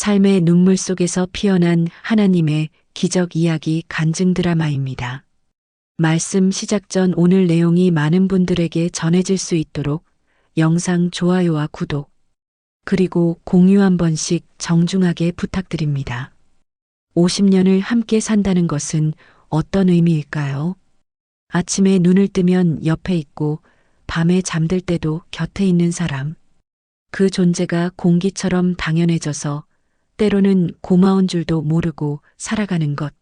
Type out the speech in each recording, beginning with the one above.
삶의 눈물 속에서 피어난 하나님의 기적 이야기 간증 드라마입니다. 말씀 시작 전 오늘 내용이 많은 분들에게 전해질 수 있도록 영상 좋아요와 구독, 그리고 공유 한 번씩 정중하게 부탁드립니다. 50년을 함께 산다는 것은 어떤 의미일까요? 아침에 눈을 뜨면 옆에 있고 밤에 잠들 때도 곁에 있는 사람. 그 존재가 공기처럼 당연해져서 때로는 고마운 줄도 모르고 살아가는 것.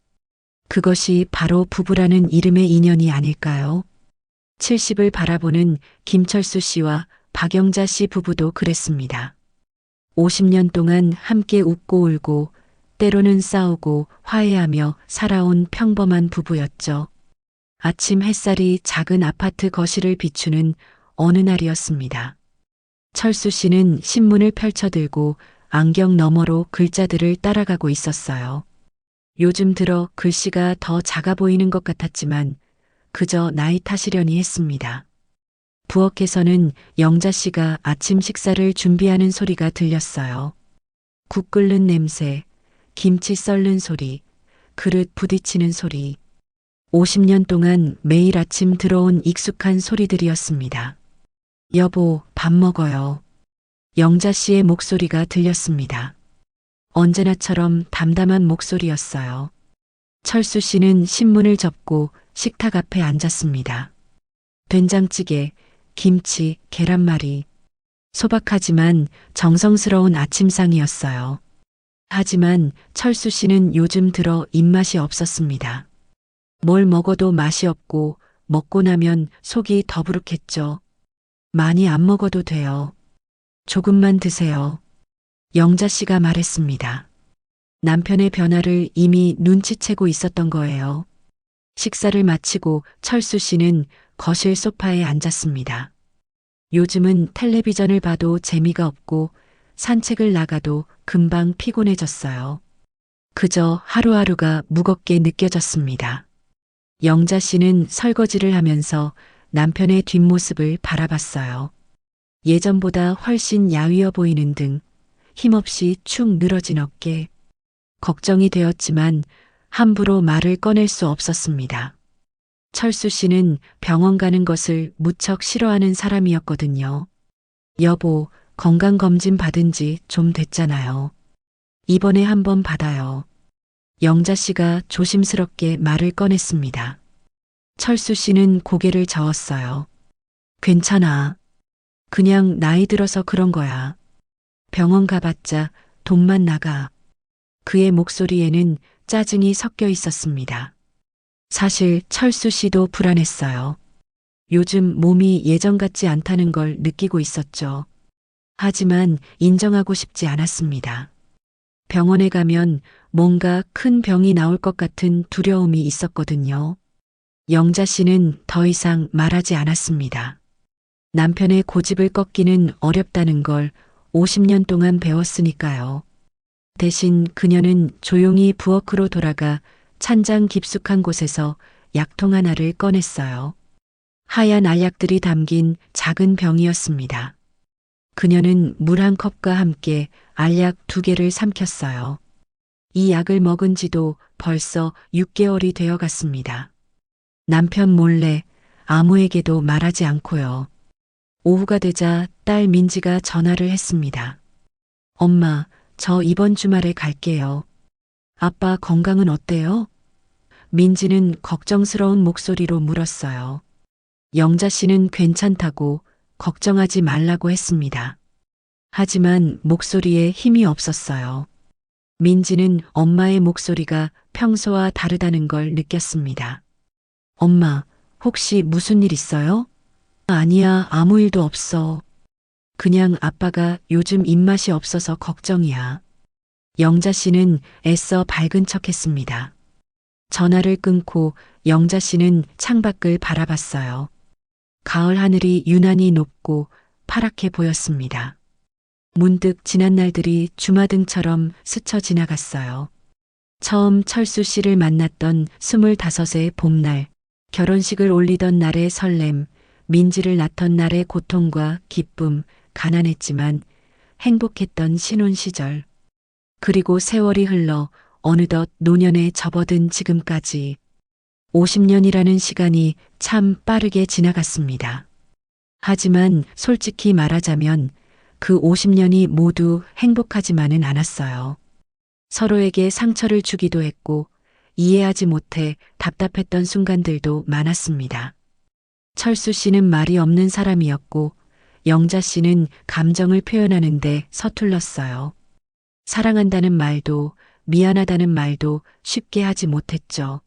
그것이 바로 부부라는 이름의 인연이 아닐까요? 70을 바라보는 김철수 씨와 박영자 씨 부부도 그랬습니다. 50년 동안 함께 웃고 울고 때로는 싸우고 화해하며 살아온 평범한 부부였죠. 아침 햇살이 작은 아파트 거실을 비추는 어느 날이었습니다. 철수 씨는 신문을 펼쳐들고 안경 너머로 글자들을 따라가고 있었어요. 요즘 들어 글씨가 더 작아 보이는 것 같았지만 그저 나이 탓이려니 했습니다. 부엌에서는 영자 씨가 아침 식사를 준비하는 소리가 들렸어요. 국 끓는 냄새, 김치 썰는 소리, 그릇 부딪히는 소리. 50년 동안 매일 아침 들어온 익숙한 소리들이었습니다. 여보, 밥 먹어요. 영자 씨의 목소리가 들렸습니다. 언제나처럼 담담한 목소리였어요. 철수 씨는 신문을 접고 식탁 앞에 앉았습니다. 된장찌개, 김치, 계란말이. 소박하지만 정성스러운 아침상이었어요. 하지만 철수 씨는 요즘 들어 입맛이 없었습니다. 뭘 먹어도 맛이 없고 먹고 나면 속이 더부룩했죠. 많이 안 먹어도 돼요. 조금만 드세요. 영자 씨가 말했습니다. 남편의 변화를 이미 눈치채고 있었던 거예요. 식사를 마치고 철수 씨는 거실 소파에 앉았습니다. 요즘은 텔레비전을 봐도 재미가 없고 산책을 나가도 금방 피곤해졌어요. 그저 하루하루가 무겁게 느껴졌습니다. 영자 씨는 설거지를 하면서 남편의 뒷모습을 바라봤어요. 예전보다 훨씬 야위어 보이는 등 힘없이 축 늘어진 어깨. 걱정이 되었지만 함부로 말을 꺼낼 수 없었습니다. 철수 씨는 병원 가는 것을 무척 싫어하는 사람이었거든요. 여보, 건강검진 받은 지 좀 됐잖아요. 이번에 한번 받아요. 영자 씨가 조심스럽게 말을 꺼냈습니다. 철수 씨는 고개를 저었어요. 괜찮아. 그냥 나이 들어서 그런 거야. 병원 가봤자 돈만 나가. 그의 목소리에는 짜증이 섞여 있었습니다. 사실 철수 씨도 불안했어요. 요즘 몸이 예전 같지 않다는 걸 느끼고 있었죠. 하지만 인정하고 싶지 않았습니다. 병원에 가면 뭔가 큰 병이 나올 것 같은 두려움이 있었거든요. 영자 씨는 더 이상 말하지 않았습니다. 남편의 고집을 꺾기는 어렵다는 걸 50년 동안 배웠으니까요. 대신 그녀는 조용히 부엌으로 돌아가 찬장 깊숙한 곳에서 약통 하나를 꺼냈어요. 하얀 알약들이 담긴 작은 병이었습니다. 그녀는 물 한 컵과 함께 알약 2개를 삼켰어요. 이 약을 먹은 지도 벌써 6개월이 되어 갔습니다. 남편 몰래 아무에게도 말하지 않고요. 오후가 되자 딸 민지가 전화를 했습니다. 엄마, 저 이번 주말에 갈게요. 아빠 건강은 어때요? 민지는 걱정스러운 목소리로 물었어요. 영자 씨는 괜찮다고 걱정하지 말라고 했습니다. 하지만 목소리에 힘이 없었어요. 민지는 엄마의 목소리가 평소와 다르다는 걸 느꼈습니다. 엄마, 혹시 무슨 일 있어요? 아니야, 아무 일도 없어. 그냥 아빠가 요즘 입맛이 없어서 걱정이야. 영자 씨는 애써 밝은 척 했습니다. 전화를 끊고 영자 씨는 창밖을 바라봤어요. 가을 하늘이 유난히 높고 파랗게 보였습니다. 문득 지난 날들이 주마등처럼 스쳐 지나갔어요. 처음 철수 씨를 만났던 25의 봄날, 결혼식을 올리던 날의 설렘, 민지를 낳던 날의 고통과 기쁨, 가난했지만 행복했던 신혼 시절. 그리고 세월이 흘러 어느덧 노년에 접어든 지금까지 50년이라는 시간이 참 빠르게 지나갔습니다. 하지만 솔직히 말하자면 그 50년이 모두 행복하지만은 않았어요. 서로에게 상처를 주기도 했고 이해하지 못해 답답했던 순간들도 많았습니다. 철수 씨는 말이 없는 사람이었고 영자 씨는 감정을 표현하는데 서툴렀어요. 사랑한다는 말도 미안하다는 말도 쉽게 하지 못했죠.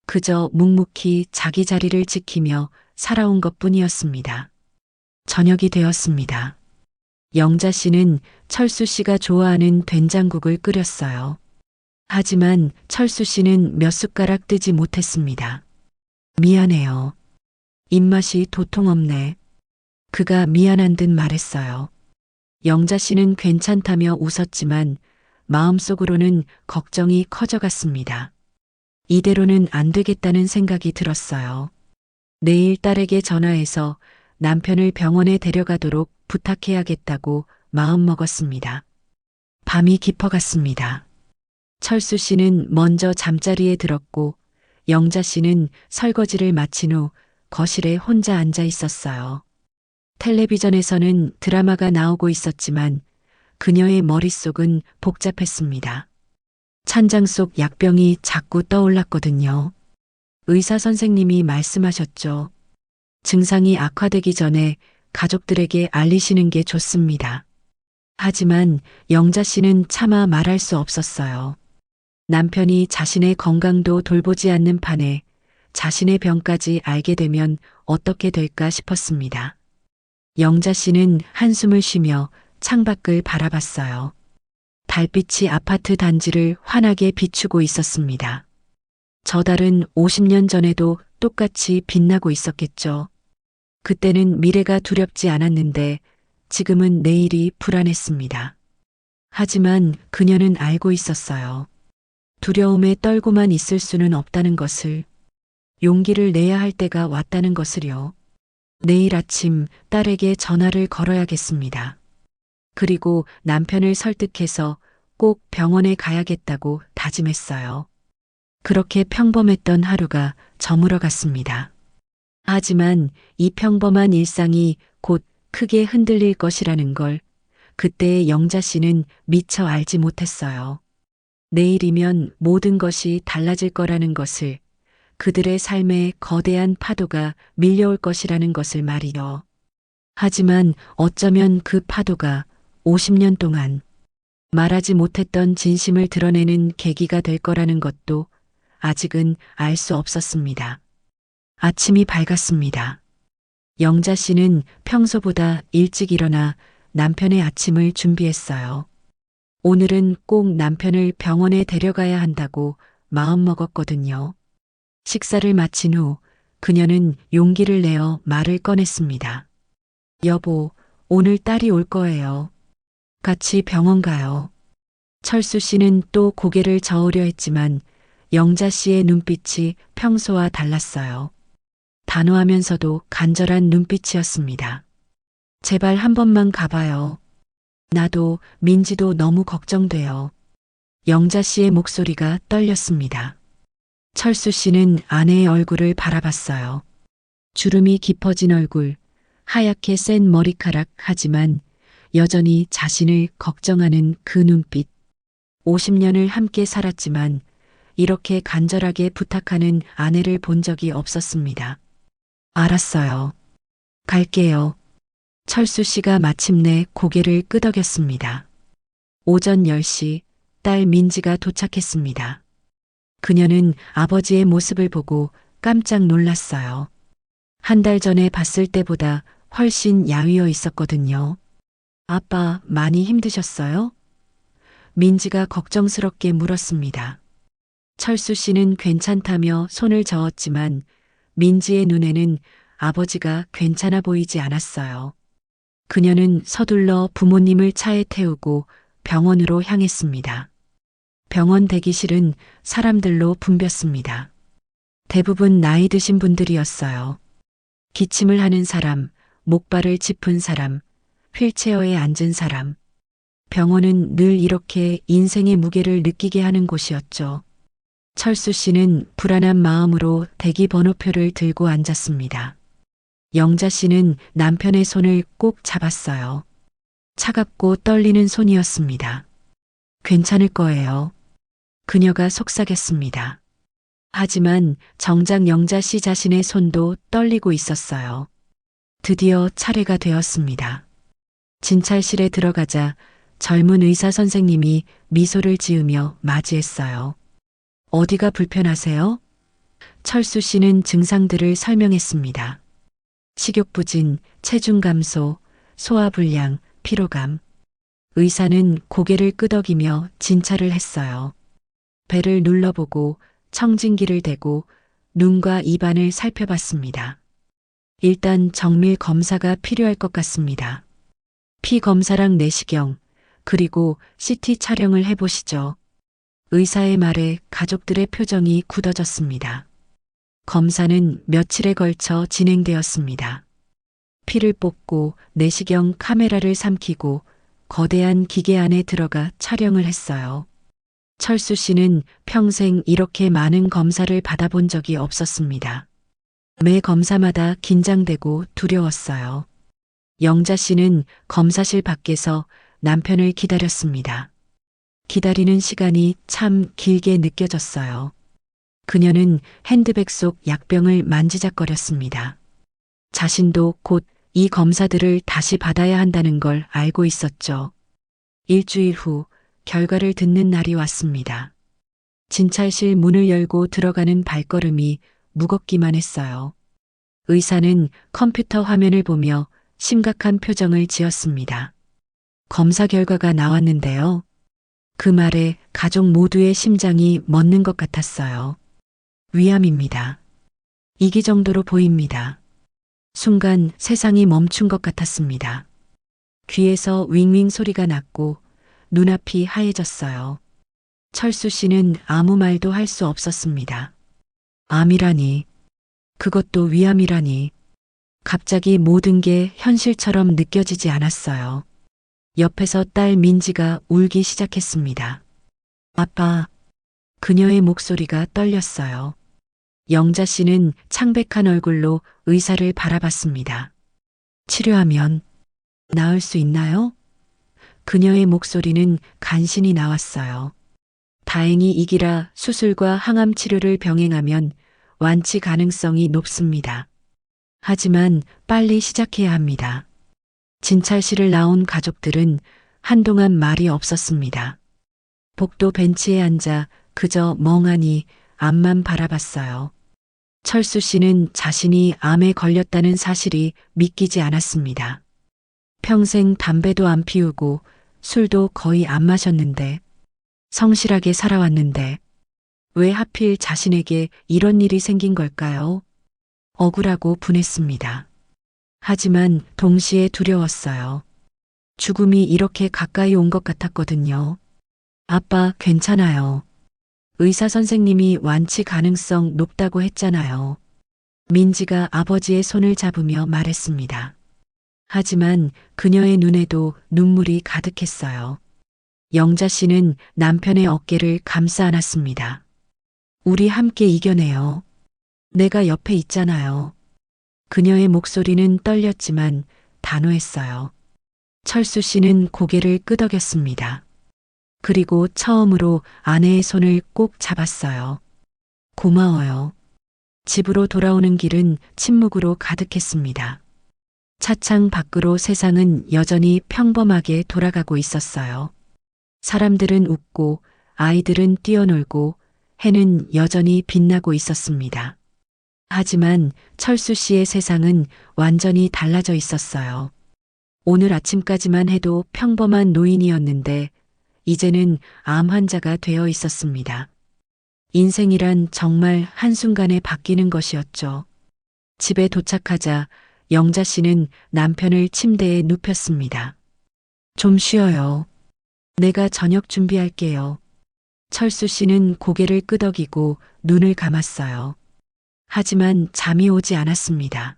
그저 묵묵히 자기 자리를 지키며 살아온 것뿐이었습니다. 저녁이 되었습니다. 영자 씨는 철수 씨가 좋아하는 된장국을 끓였어요. 하지만 철수 씨는 몇 숟가락 뜨지 못했습니다. 미안해요. 입맛이 도통 없네. 그가 미안한 듯 말했어요. 영자 씨는 괜찮다며 웃었지만 마음속으로는 걱정이 커져갔습니다. 이대로는 안 되겠다는 생각이 들었어요. 내일 딸에게 전화해서 남편을 병원에 데려가도록 부탁해야겠다고 마음먹었습니다. 밤이 깊어갔습니다. 철수 씨는 먼저 잠자리에 들었고 영자 씨는 설거지를 마친 후 거실에 혼자 앉아 있었어요. 텔레비전에서는 드라마가 나오고 있었지만 그녀의 머릿속은 복잡했습니다. 찬장 속 약병이 자꾸 떠올랐거든요. 의사 선생님이 말씀하셨죠. 증상이 악화되기 전에 가족들에게 알리시는 게 좋습니다. 하지만 영자 씨는 차마 말할 수 없었어요. 남편이 자신의 건강도 돌보지 않는 판에 자신의 병까지 알게 되면 어떻게 될까 싶었습니다. 영자 씨는 한숨을 쉬며 창밖을 바라봤어요. 달빛이 아파트 단지를 환하게 비추고 있었습니다. 저 달은 50년 전에도 똑같이 빛나고 있었겠죠. 그때는 미래가 두렵지 않았는데 지금은 내일이 불안했습니다. 하지만 그녀는 알고 있었어요. 두려움에 떨고만 있을 수는 없다는 것을, 용기를 내야 할 때가 왔다는 것을요. 내일 아침 딸에게 전화를 걸어야겠습니다. 그리고 남편을 설득해서 꼭 병원에 가야겠다고 다짐했어요. 그렇게 평범했던 하루가 저물어 갔습니다. 하지만 이 평범한 일상이 곧 크게 흔들릴 것이라는 걸 그때의 영자 씨는 미처 알지 못했어요. 내일이면 모든 것이 달라질 거라는 것을, 그들의 삶에 거대한 파도가 밀려올 것이라는 것을 말이요. 하지만 어쩌면 그 파도가 50년 동안 말하지 못했던 진심을 드러내는 계기가 될 거라는 것도 아직은 알 수 없었습니다. 아침이 밝았습니다. 영자 씨는 평소보다 일찍 일어나 남편의 아침을 준비했어요. 오늘은 꼭 남편을 병원에 데려가야 한다고 마음먹었거든요. 식사를 마친 후 그녀는 용기를 내어 말을 꺼냈습니다. 여보, 오늘 딸이 올 거예요. 같이 병원 가요. 철수 씨는 또 고개를 저으려 했지만 영자 씨의 눈빛이 평소와 달랐어요. 단호하면서도 간절한 눈빛이었습니다. 제발 한 번만 가봐요. 나도 민지도 너무 걱정돼요. 영자 씨의 목소리가 떨렸습니다. 철수 씨는 아내의 얼굴을 바라봤어요. 주름이 깊어진 얼굴, 하얗게 센 머리카락, 하지만 여전히 자신을 걱정하는 그 눈빛. 50년을 함께 살았지만 이렇게 간절하게 부탁하는 아내를 본 적이 없었습니다. 알았어요. 갈게요. 철수 씨가 마침내 고개를 끄덕였습니다. 오전 10시 딸 민지가 도착했습니다. 그녀는 아버지의 모습을 보고 깜짝 놀랐어요. 한 달 전에 봤을 때보다 훨씬 야위어 있었거든요. 아빠, 많이 힘드셨어요? 민지가 걱정스럽게 물었습니다. 철수 씨는 괜찮다며 손을 저었지만 민지의 눈에는 아버지가 괜찮아 보이지 않았어요. 그녀는 서둘러 부모님을 차에 태우고 병원으로 향했습니다. 병원 대기실은 사람들로 붐볐습니다. 대부분 나이 드신 분들이었어요. 기침을 하는 사람, 목발을 짚은 사람, 휠체어에 앉은 사람. 병원은 늘 이렇게 인생의 무게를 느끼게 하는 곳이었죠. 철수 씨는 불안한 마음으로 대기 번호표를 들고 앉았습니다. 영자 씨는 남편의 손을 꼭 잡았어요. 차갑고 떨리는 손이었습니다. 괜찮을 거예요. 그녀가 속삭였습니다. 하지만 정작 영자 씨 자신의 손도 떨리고 있었어요. 드디어 차례가 되었습니다. 진찰실에 들어가자 젊은 의사 선생님이 미소를 지으며 맞이했어요. 어디가 불편하세요? 철수 씨는 증상들을 설명했습니다. 식욕부진, 체중 감소, 소화불량, 피로감. 의사는 고개를 끄덕이며 진찰을 했어요. 배를 눌러보고 청진기를 대고 눈과 입안을 살펴봤습니다. 일단 정밀 검사가 필요할 것 같습니다. 피 검사랑 내시경, 그리고 CT 촬영을 해보시죠. 의사의 말에 가족들의 표정이 굳어졌습니다. 검사는 며칠에 걸쳐 진행되었습니다. 피를 뽑고 내시경 카메라를 삼키고 거대한 기계 안에 들어가 촬영을 했어요. 철수 씨는 평생 이렇게 많은 검사를 받아본 적이 없었습니다. 매 검사마다 긴장되고 두려웠어요. 영자 씨는 검사실 밖에서 남편을 기다렸습니다. 기다리는 시간이 참 길게 느껴졌어요. 그녀는 핸드백 속 약병을 만지작거렸습니다. 자신도 곧 이 검사들을 다시 받아야 한다는 걸 알고 있었죠. 일주일 후 결과를 듣는 날이 왔습니다. 진찰실 문을 열고 들어가는 발걸음이 무겁기만 했어요. 의사는 컴퓨터 화면을 보며 심각한 표정을 지었습니다. 검사 결과가 나왔는데요. 그 말에 가족 모두의 심장이 멎는 것 같았어요. 위암입니다. 이기 정도로 보입니다. 순간 세상이 멈춘 것 같았습니다. 귀에서 윙윙 소리가 났고 눈앞이 하얘졌어요. 철수 씨는 아무 말도 할 수 없었습니다. 암이라니, 그것도 위암이라니. 갑자기 모든 게 현실처럼 느껴지지 않았어요. 옆에서 딸 민지가 울기 시작했습니다. 아빠, 그녀의 목소리가 떨렸어요. 영자 씨는 창백한 얼굴로 의사를 바라봤습니다. 치료하면 나을 수 있나요? 그녀의 목소리는 간신히 나왔어요. 다행히 이기라 수술과 항암 치료를 병행하면 완치 가능성이 높습니다. 하지만 빨리 시작해야 합니다. 진찰실을 나온 가족들은 한동안 말이 없었습니다. 복도 벤치에 앉아 그저 멍하니 앞만 바라봤어요. 철수 씨는 자신이 암에 걸렸다는 사실이 믿기지 않았습니다. 평생 담배도 안 피우고 술도 거의 안 마셨는데, 성실하게 살아왔는데 왜 하필 자신에게 이런 일이 생긴 걸까요? 억울하고 분했습니다. 하지만 동시에 두려웠어요. 죽음이 이렇게 가까이 온 것 같았거든요. 아빠, 괜찮아요. 의사 선생님이 완치 가능성 높다고 했잖아요. 민지가 아버지의 손을 잡으며 말했습니다. 하지만 그녀의 눈에도 눈물이 가득했어요. 영자 씨는 남편의 어깨를 감싸 안았습니다. 우리 함께 이겨내요. 내가 옆에 있잖아요. 그녀의 목소리는 떨렸지만 단호했어요. 철수 씨는 고개를 끄덕였습니다. 그리고 처음으로 아내의 손을 꼭 잡았어요. 고마워요. 집으로 돌아오는 길은 침묵으로 가득했습니다. 차창 밖으로 세상은 여전히 평범하게 돌아가고 있었어요. 사람들은 웃고 아이들은 뛰어놀고 해는 여전히 빛나고 있었습니다. 하지만 철수 씨의 세상은 완전히 달라져 있었어요. 오늘 아침까지만 해도 평범한 노인이었는데 이제는 암 환자가 되어 있었습니다. 인생이란 정말 한순간에 바뀌는 것이었죠. 집에 도착하자 영자 씨는 남편을 침대에 눕혔습니다. 좀 쉬어요. 내가 저녁 준비할게요. 철수 씨는 고개를 끄덕이고 눈을 감았어요. 하지만 잠이 오지 않았습니다.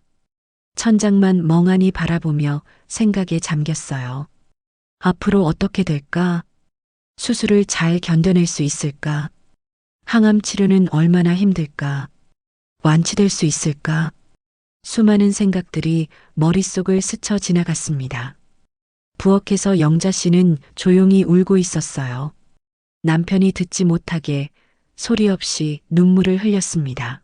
천장만 멍하니 바라보며 생각에 잠겼어요. 앞으로 어떻게 될까? 수술을 잘 견뎌낼 수 있을까? 항암 치료는 얼마나 힘들까? 완치될 수 있을까? 수많은 생각들이 머릿속을 스쳐 지나갔습니다. 부엌에서 영자 씨는 조용히 울고 있었어요. 남편이 듣지 못하게 소리 없이 눈물을 흘렸습니다.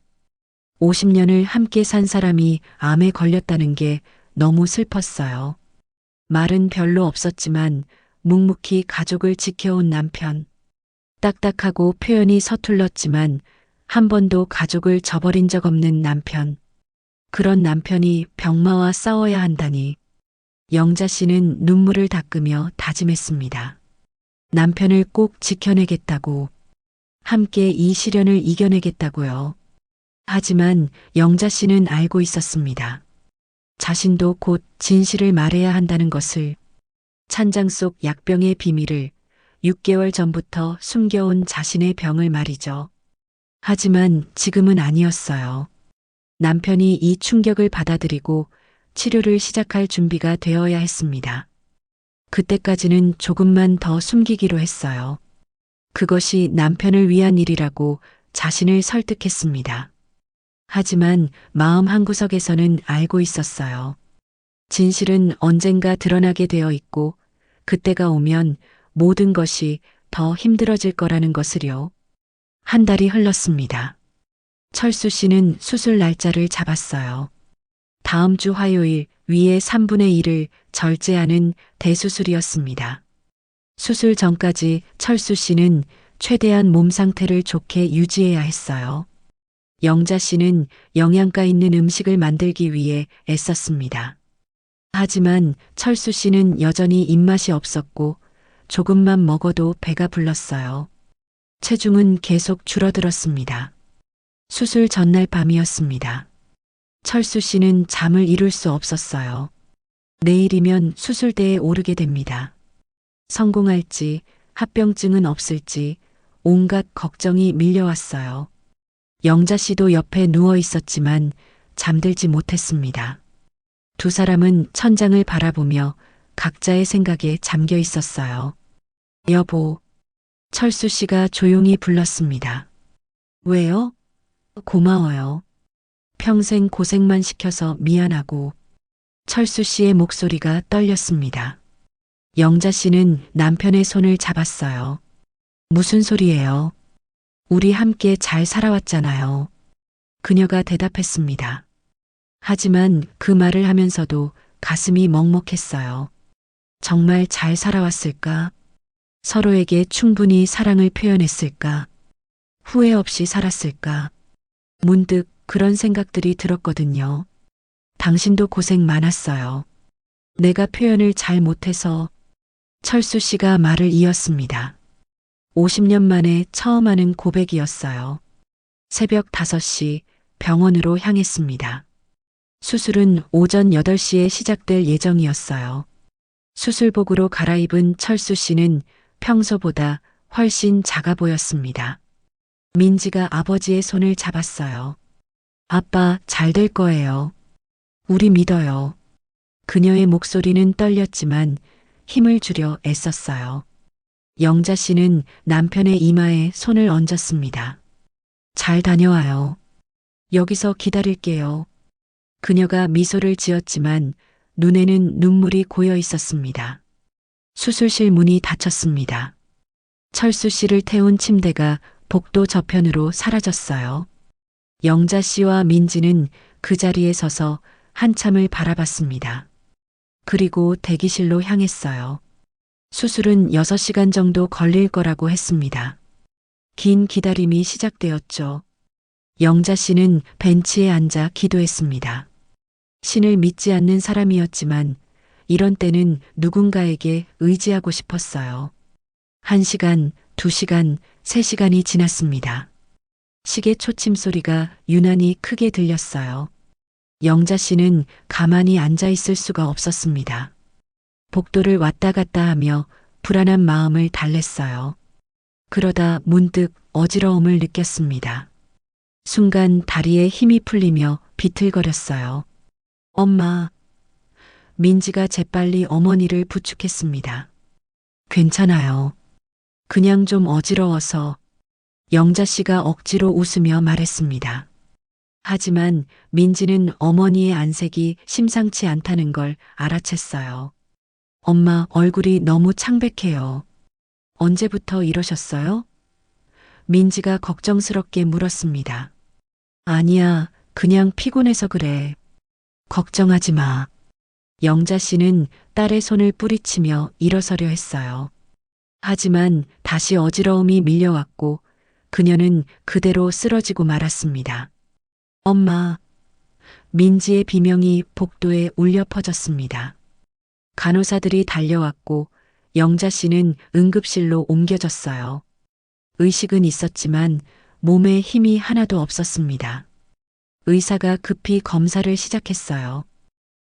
50년을 함께 산 사람이 암에 걸렸다는 게 너무 슬펐어요. 말은 별로 없었지만 묵묵히 가족을 지켜온 남편. 딱딱하고 표현이 서툴렀지만 한 번도 가족을 저버린 적 없는 남편. 그런 남편이 병마와 싸워야 한다니. 영자 씨는 눈물을 닦으며 다짐했습니다. 남편을 꼭 지켜내겠다고. 함께 이 시련을 이겨내겠다고요. 하지만 영자 씨는 알고 있었습니다. 자신도 곧 진실을 말해야 한다는 것을. 찬장 속 약병의 비밀을 6개월 전부터 숨겨온 자신의 병을 말이죠. 하지만 지금은 아니었어요. 남편이 이 충격을 받아들이고 치료를 시작할 준비가 되어야 했습니다. 그때까지는 조금만 더 숨기기로 했어요. 그것이 남편을 위한 일이라고 자신을 설득했습니다. 하지만 마음 한구석에서는 알고 있었어요. 진실은 언젠가 드러나게 되어 있고 그때가 오면 모든 것이 더 힘들어질 거라는 것을요. 한 달이 흘렀습니다. 철수 씨는 수술 날짜를 잡았어요. 다음 주 화요일 위의 3분의 1을 절제하는 대수술이었습니다. 수술 전까지 철수 씨는 최대한 몸 상태를 좋게 유지해야 했어요. 영자 씨는 영양가 있는 음식을 만들기 위해 애썼습니다. 하지만 철수 씨는 여전히 입맛이 없었고 조금만 먹어도 배가 불렀어요. 체중은 계속 줄어들었습니다. 수술 전날 밤이었습니다. 철수 씨는 잠을 이룰 수 없었어요. 내일이면 수술대에 오르게 됩니다. 성공할지, 합병증은 없을지 온갖 걱정이 밀려왔어요. 영자 씨도 옆에 누워 있었지만 잠들지 못했습니다. 두 사람은 천장을 바라보며 각자의 생각에 잠겨 있었어요. 여보, 철수 씨가 조용히 불렀습니다. 왜요? 고마워요. 평생 고생만 시켜서 미안하고. 철수 씨의 목소리가 떨렸습니다. 영자 씨는 남편의 손을 잡았어요. 무슨 소리예요? 우리 함께 잘 살아왔잖아요. 그녀가 대답했습니다. 하지만 그 말을 하면서도 가슴이 먹먹했어요. 정말 잘 살아왔을까? 서로에게 충분히 사랑을 표현했을까? 후회 없이 살았을까? 문득 그런 생각들이 들었거든요. 당신도 고생 많았어요. 내가 표현을 잘 못해서. 철수 씨가 말을 이었습니다. 50년 만에 처음 하는 고백이었어요. 새벽 5시 병원으로 향했습니다. 수술은 오전 8시에 시작될 예정이었어요. 수술복으로 갈아입은 철수 씨는 평소보다 훨씬 작아 보였습니다. 민지가 아버지의 손을 잡았어요. 아빠, 잘 될 거예요. 우리 믿어요. 그녀의 목소리는 떨렸지만 힘을 주려 애썼어요. 영자 씨는 남편의 이마에 손을 얹었습니다. 잘 다녀와요. 여기서 기다릴게요. 그녀가 미소를 지었지만 눈에는 눈물이 고여 있었습니다. 수술실 문이 닫혔습니다. 철수 씨를 태운 침대가 복도 저편으로 사라졌어요. 영자 씨와 민지는 그 자리에 서서 한참을 바라봤습니다. 그리고 대기실로 향했어요. 수술은 6시간 정도 걸릴 거라고 했습니다. 긴 기다림이 시작되었죠. 영자 씨는 벤치에 앉아 기도했습니다. 신을 믿지 않는 사람이었지만 이런 때는 누군가에게 의지하고 싶었어요. 1시간, 2시간, 3시간이 지났습니다. 시계 초침 소리가 유난히 크게 들렸어요. 영자 씨는 가만히 앉아 있을 수가 없었습니다. 복도를 왔다 갔다 하며 불안한 마음을 달랬어요. 그러다 문득 어지러움을 느꼈습니다. 순간 다리에 힘이 풀리며 비틀거렸어요. 엄마. 민지가 재빨리 어머니를 부축했습니다. 괜찮아요. 그냥 좀 어지러워서. 영자 씨가 억지로 웃으며 말했습니다. 하지만 민지는 어머니의 안색이 심상치 않다는 걸 알아챘어요. 엄마 얼굴이 너무 창백해요. 언제부터 이러셨어요? 민지가 걱정스럽게 물었습니다. 아니야, 그냥 피곤해서 그래. 걱정하지 마. 영자 씨는 딸의 손을 뿌리치며 일어서려 했어요. 하지만 다시 어지러움이 밀려왔고 그녀는 그대로 쓰러지고 말았습니다. 엄마, 민지의 비명이 복도에 울려 퍼졌습니다. 간호사들이 달려왔고 영자 씨는 응급실로 옮겨졌어요. 의식은 있었지만 몸에 힘이 하나도 없었습니다. 의사가 급히 검사를 시작했어요.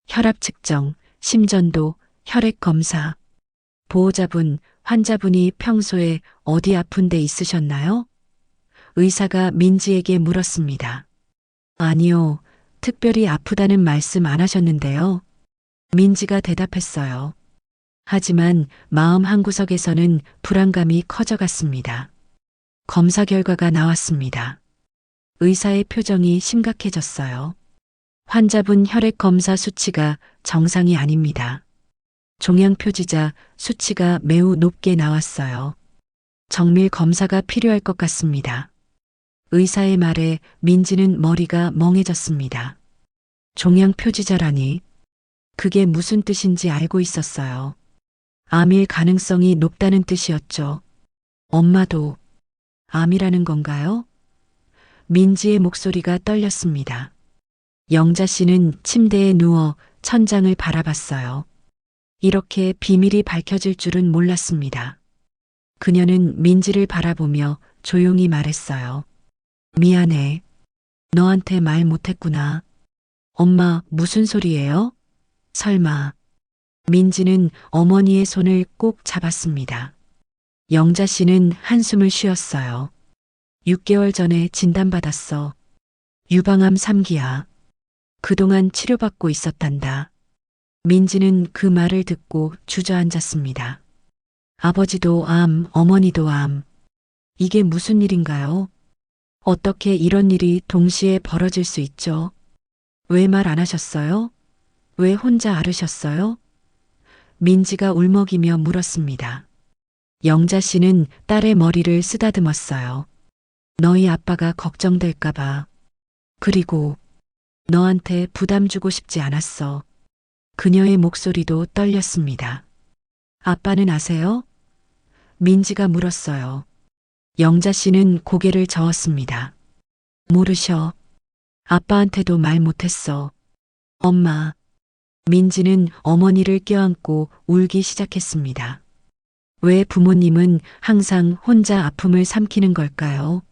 혈압 측정, 심전도, 혈액 검사. 보호자분, 환자분이 평소에 어디 아픈 데 있으셨나요? 의사가 민지에게 물었습니다. 아니요, 특별히 아프다는 말씀 안 하셨는데요. 민지가 대답했어요. 하지만 마음 한구석에서는 불안감이 커져갔습니다. 검사 결과가 나왔습니다. 의사의 표정이 심각해졌어요. 환자분 혈액 검사 수치가 정상이 아닙니다. 종양 표지자 수치가 매우 높게 나왔어요. 정밀 검사가 필요할 것 같습니다. 의사의 말에 민지는 머리가 멍해졌습니다. 종양 표지자라니. 그게 무슨 뜻인지 알고 있었어요. 암일 가능성이 높다는 뜻이었죠. 엄마도 암이라는 건가요? 민지의 목소리가 떨렸습니다. 영자 씨는 침대에 누워 천장을 바라봤어요. 이렇게 비밀이 밝혀질 줄은 몰랐습니다. 그녀는 민지를 바라보며 조용히 말했어요. 미안해. 너한테 말 못했구나. 엄마, 무슨 소리예요? 설마. 민지는 어머니의 손을 꼭 잡았습니다. 영자 씨는 한숨을 쉬었어요. 6개월 전에 진단받았어. 유방암 3기야. 그동안 치료받고 있었단다. 민지는 그 말을 듣고 주저앉았습니다. 아버지도 암, 어머니도 암. 이게 무슨 일인가요? 어떻게 이런 일이 동시에 벌어질 수 있죠? 왜 말 안 하셨어요? 왜 혼자 앓으셨어요? 민지가 울먹이며 물었습니다. 영자 씨는 딸의 머리를 쓰다듬었어요. 너희 아빠가 걱정될까봐. 그리고 너한테 부담 주고 싶지 않았어. 그녀의 목소리도 떨렸습니다. 아빠는 아세요? 민지가 물었어요. 영자 씨는 고개를 저었습니다. 모르셔. 아빠한테도 말 못했어. 엄마. 민지는 어머니를 껴안고 울기 시작했습니다. 왜 부모님은 항상 혼자 아픔을 삼키는 걸까요?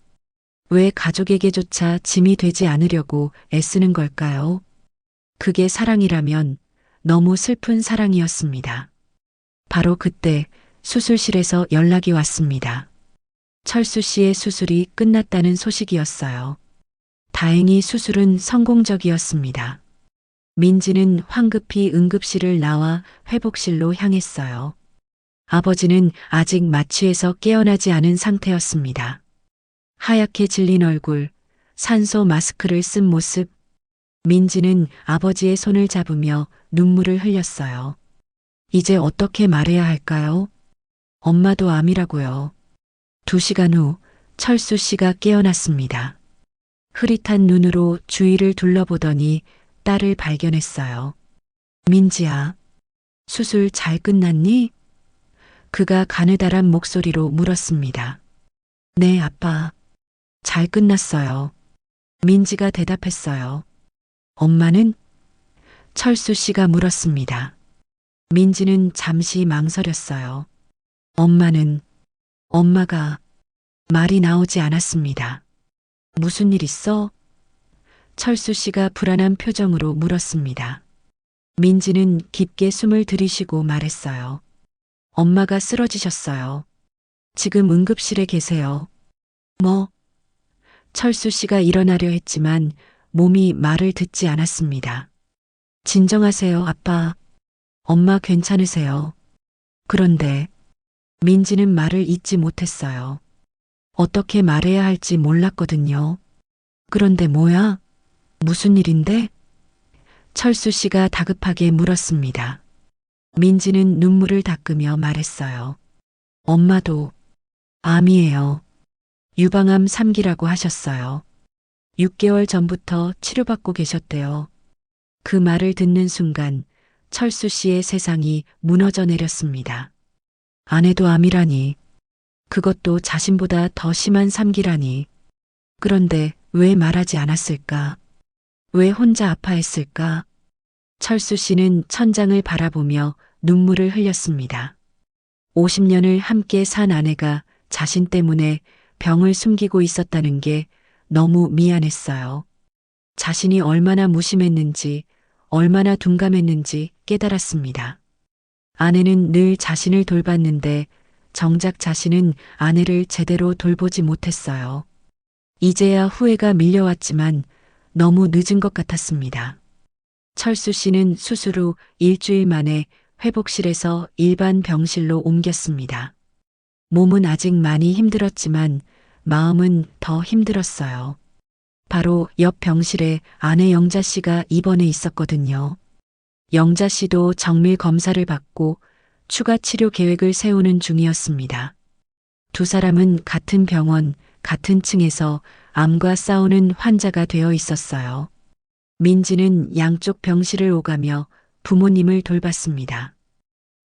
왜 가족에게조차 짐이 되지 않으려고 애쓰는 걸까요? 그게 사랑이라면 너무 슬픈 사랑이었습니다. 바로 그때 수술실에서 연락이 왔습니다. 철수 씨의 수술이 끝났다는 소식이었어요. 다행히 수술은 성공적이었습니다. 민지는 황급히 응급실을 나와 회복실로 향했어요. 아버지는 아직 마취에서 깨어나지 않은 상태였습니다. 하얗게 질린 얼굴, 산소 마스크를 쓴 모습. 민지는 아버지의 손을 잡으며 눈물을 흘렸어요. 이제 어떻게 말해야 할까요? 엄마도 암이라고요. 2시간 후 철수 씨가 깨어났습니다. 흐릿한 눈으로 주위를 둘러보더니 딸을 발견했어요. 민지야, 수술 잘 끝났니? 그가 가느다란 목소리로 물었습니다. 네, 아빠. 잘 끝났어요. 민지가 대답했어요. 엄마는? 철수 씨가 물었습니다. 민지는 잠시 망설였어요. 엄마가 말이 나오지 않았습니다. 무슨 일 있어? 철수 씨가 불안한 표정으로 물었습니다. 민지는 깊게 숨을 들이쉬고 말했어요. 엄마가 쓰러지셨어요. 지금 응급실에 계세요. 뭐? 철수 씨가 일어나려 했지만 몸이 말을 듣지 않았습니다. 진정하세요, 아빠. 엄마 괜찮으세요. 그런데 민지는 말을 잇지 못했어요. 어떻게 말해야 할지 몰랐거든요. 그런데 뭐야? 무슨 일인데? 철수 씨가 다급하게 물었습니다. 민지는 눈물을 닦으며 말했어요. 엄마도 암이에요. 유방암 3기라고 하셨어요. 6개월 전부터 치료받고 계셨대요. 그 말을 듣는 순간 철수 씨의 세상이 무너져 내렸습니다. 아내도 암이라니. 그것도 자신보다 더 심한 3기라니. 그런데 왜 말하지 않았을까? 왜 혼자 아파했을까? 철수 씨는 천장을 바라보며 눈물을 흘렸습니다. 50년을 함께 산 아내가 자신 때문에 병을 숨기고 있었다는 게 너무 미안했어요. 자신이 얼마나 무심했는지, 얼마나 둔감했는지 깨달았습니다. 아내는 늘 자신을 돌봤는데 정작 자신은 아내를 제대로 돌보지 못했어요. 이제야 후회가 밀려왔지만 너무 늦은 것 같았습니다. 철수 씨는 수술 후 일주일 만에 회복실에서 일반 병실로 옮겼습니다. 몸은 아직 많이 힘들었지만 마음은 더 힘들었어요. 바로 옆 병실에 아내 영자 씨가 입원해 있었거든요. 영자 씨도 정밀 검사를 받고 추가 치료 계획을 세우는 중이었습니다. 두 사람은 같은 병원, 같은 층에서 암과 싸우는 환자가 되어 있었어요. 민지는 양쪽 병실을 오가며 부모님을 돌봤습니다.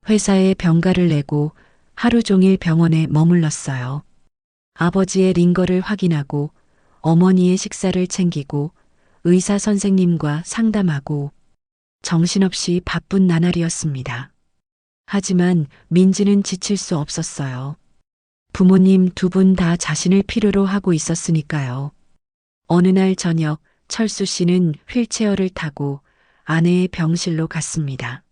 회사에 병가를 내고 하루 종일 병원에 머물렀어요. 아버지의 링거를 확인하고 어머니의 식사를 챙기고 의사 선생님과 상담하고 정신없이 바쁜 나날이었습니다. 하지만 민지는 지칠 수 없었어요. 부모님 두 분 다 자신을 필요로 하고 있었으니까요. 어느 날 저녁 철수 씨는 휠체어를 타고 아내의 병실로 갔습니다.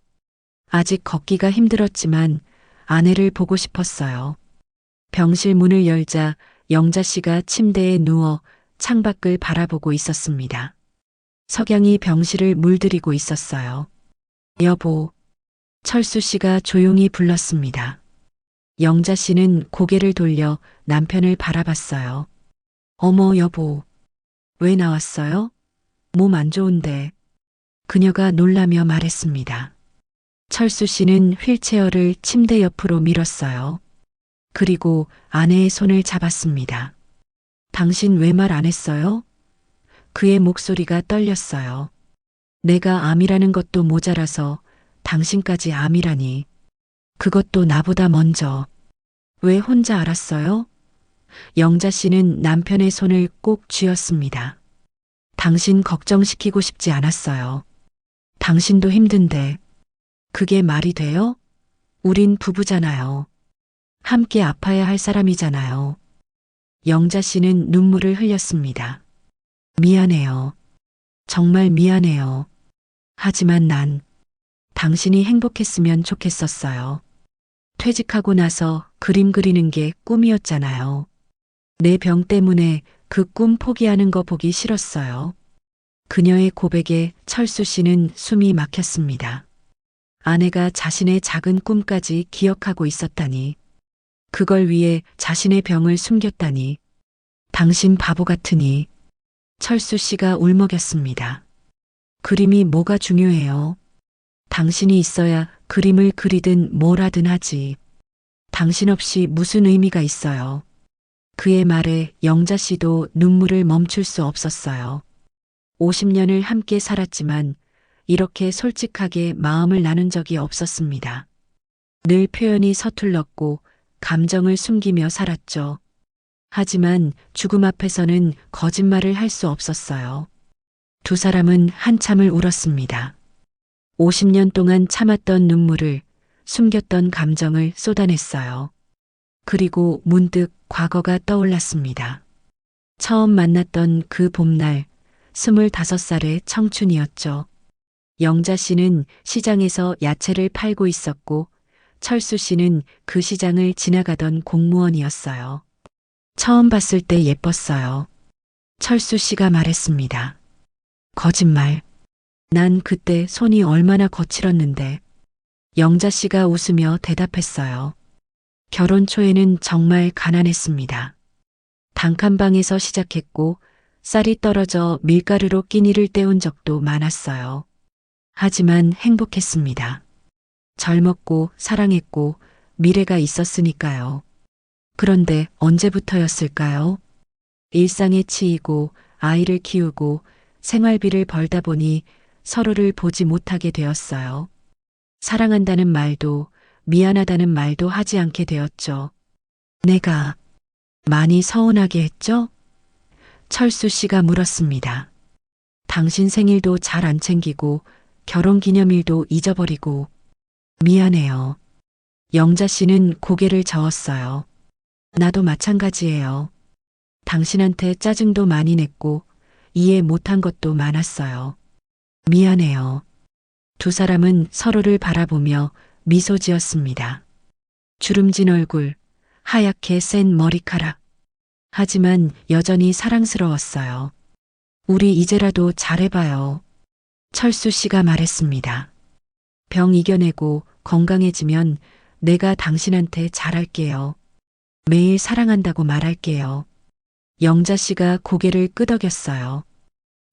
아직 걷기가 힘들었지만 아내를 보고 싶었어요. 병실 문을 열자 영자 씨가 침대에 누워 창밖을 바라보고 있었습니다. 석양이 병실을 물들이고 있었어요. 여보, 철수 씨가 조용히 불렀습니다. 영자 씨는 고개를 돌려 남편을 바라봤어요. 어머 여보, 왜 나왔어요? 몸 안 좋은데. 그녀가 놀라며 말했습니다. 철수 씨는 휠체어를 침대 옆으로 밀었어요. 그리고 아내의 손을 잡았습니다. 당신 왜 말 안 했어요? 그의 목소리가 떨렸어요. 내가 암이라는 것도 모자라서 당신까지 암이라니. 그것도 나보다 먼저. 왜 혼자 알았어요? 영자 씨는 남편의 손을 꼭 쥐었습니다. 당신 걱정시키고 싶지 않았어요. 당신도 힘든데. 그게 말이 돼요? 우린 부부잖아요. 함께 아파야 할 사람이잖아요. 영자 씨는 눈물을 흘렸습니다. 미안해요. 정말 미안해요. 하지만 난 당신이 행복했으면 좋겠었어요. 퇴직하고 나서 그림 그리는 게 꿈이었잖아요. 내 병 때문에 그 꿈 포기하는 거 보기 싫었어요. 그녀의 고백에 철수 씨는 숨이 막혔습니다. 아내가 자신의 작은 꿈까지 기억하고 있었다니. 그걸 위해 자신의 병을 숨겼다니. 당신 바보 같으니. 철수 씨가 울먹였습니다. 그림이 뭐가 중요해요? 당신이 있어야 그림을 그리든 뭘 하든 하지. 당신 없이 무슨 의미가 있어요. 그의 말에 영자 씨도 눈물을 멈출 수 없었어요. 50년을 함께 살았지만 이렇게 솔직하게 마음을 나눈 적이 없었습니다. 늘 표현이 서툴렀고 감정을 숨기며 살았죠. 하지만 죽음 앞에서는 거짓말을 할 수 없었어요. 두 사람은 한참을 울었습니다. 50년 동안 참았던 눈물을, 숨겼던 감정을 쏟아냈어요. 그리고 문득 과거가 떠올랐습니다. 처음 만났던 그 봄날, 25살의 청춘이었죠. 영자 씨는 시장에서 야채를 팔고 있었고 철수 씨는 그 시장을 지나가던 공무원이었어요. 처음 봤을 때 예뻤어요. 철수 씨가 말했습니다. 거짓말. 난 그때 손이 얼마나 거칠었는데. 영자 씨가 웃으며 대답했어요. 결혼 초에는 정말 가난했습니다. 단칸방에서 시작했고 쌀이 떨어져 밀가루로 끼니를 때운 적도 많았어요. 하지만 행복했습니다. 젊었고 사랑했고 미래가 있었으니까요. 그런데 언제부터였을까요? 일상에 치이고 아이를 키우고 생활비를 벌다 보니 서로를 보지 못하게 되었어요. 사랑한다는 말도 미안하다는 말도 하지 않게 되었죠. 내가 많이 서운하게 했죠? 철수 씨가 물었습니다. 당신 생일도 잘 안 챙기고 결혼 기념일도 잊어버리고 미안해요. 영자 씨는 고개를 저었어요. 나도 마찬가지예요. 당신한테 짜증도 많이 냈고 이해 못한 것도 많았어요. 미안해요. 두 사람은 서로를 바라보며 미소 지었습니다. 주름진 얼굴, 하얗게 센 머리카락. 하지만 여전히 사랑스러웠어요. 우리 이제라도 잘해봐요. 철수 씨가 말했습니다. 병 이겨내고 건강해지면 내가 당신한테 잘할게요. 매일 사랑한다고 말할게요. 영자 씨가 고개를 끄덕였어요.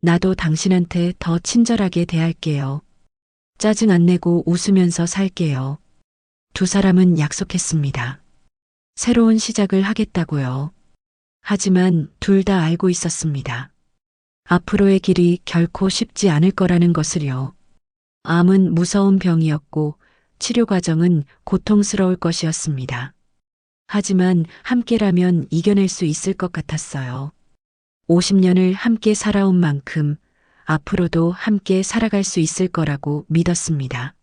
나도 당신한테 더 친절하게 대할게요. 짜증 안 내고 웃으면서 살게요. 두 사람은 약속했습니다. 새로운 시작을 하겠다고요. 하지만 둘 다 알고 있었습니다. 앞으로의 길이 결코 쉽지 않을 거라는 것을요. 암은 무서운 병이었고 치료 과정은 고통스러울 것이었습니다. 하지만 함께라면 이겨낼 수 있을 것 같았어요. 50년을 함께 살아온 만큼 앞으로도 함께 살아갈 수 있을 거라고 믿었습니다.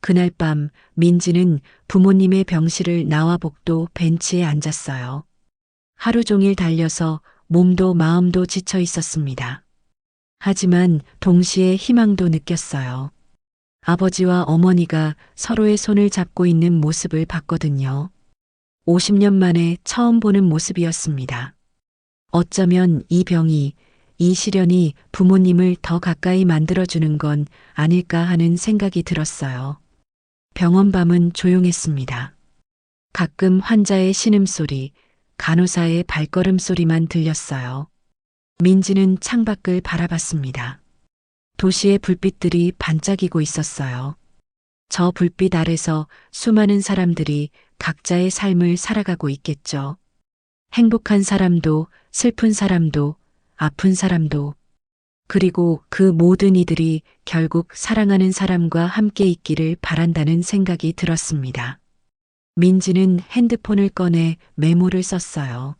그날 밤 민지는 부모님의 병실을 나와 복도 벤치에 앉았어요. 하루 종일 달려서 몸도 마음도 지쳐 있었습니다. 하지만 동시에 희망도 느꼈어요. 아버지와 어머니가 서로의 손을 잡고 있는 모습을 봤거든요. 50년 만에 처음 보는 모습이었습니다. 어쩌면 이 병이, 이 시련이 부모님을 더 가까이 만들어주는 건 아닐까 하는 생각이 들었어요. 병원 밤은 조용했습니다. 가끔 환자의 신음소리, 간호사의 발걸음 소리만 들렸어요. 민지는 창밖을 바라봤습니다. 도시의 불빛들이 반짝이고 있었어요. 저 불빛 아래서 수많은 사람들이 각자의 삶을 살아가고 있겠죠. 행복한 사람도, 슬픈 사람도, 아픈 사람도, 그리고 그 모든 이들이 결국 사랑하는 사람과 함께 있기를 바란다는 생각이 들었습니다. 민지는 핸드폰을 꺼내 메모를 썼어요.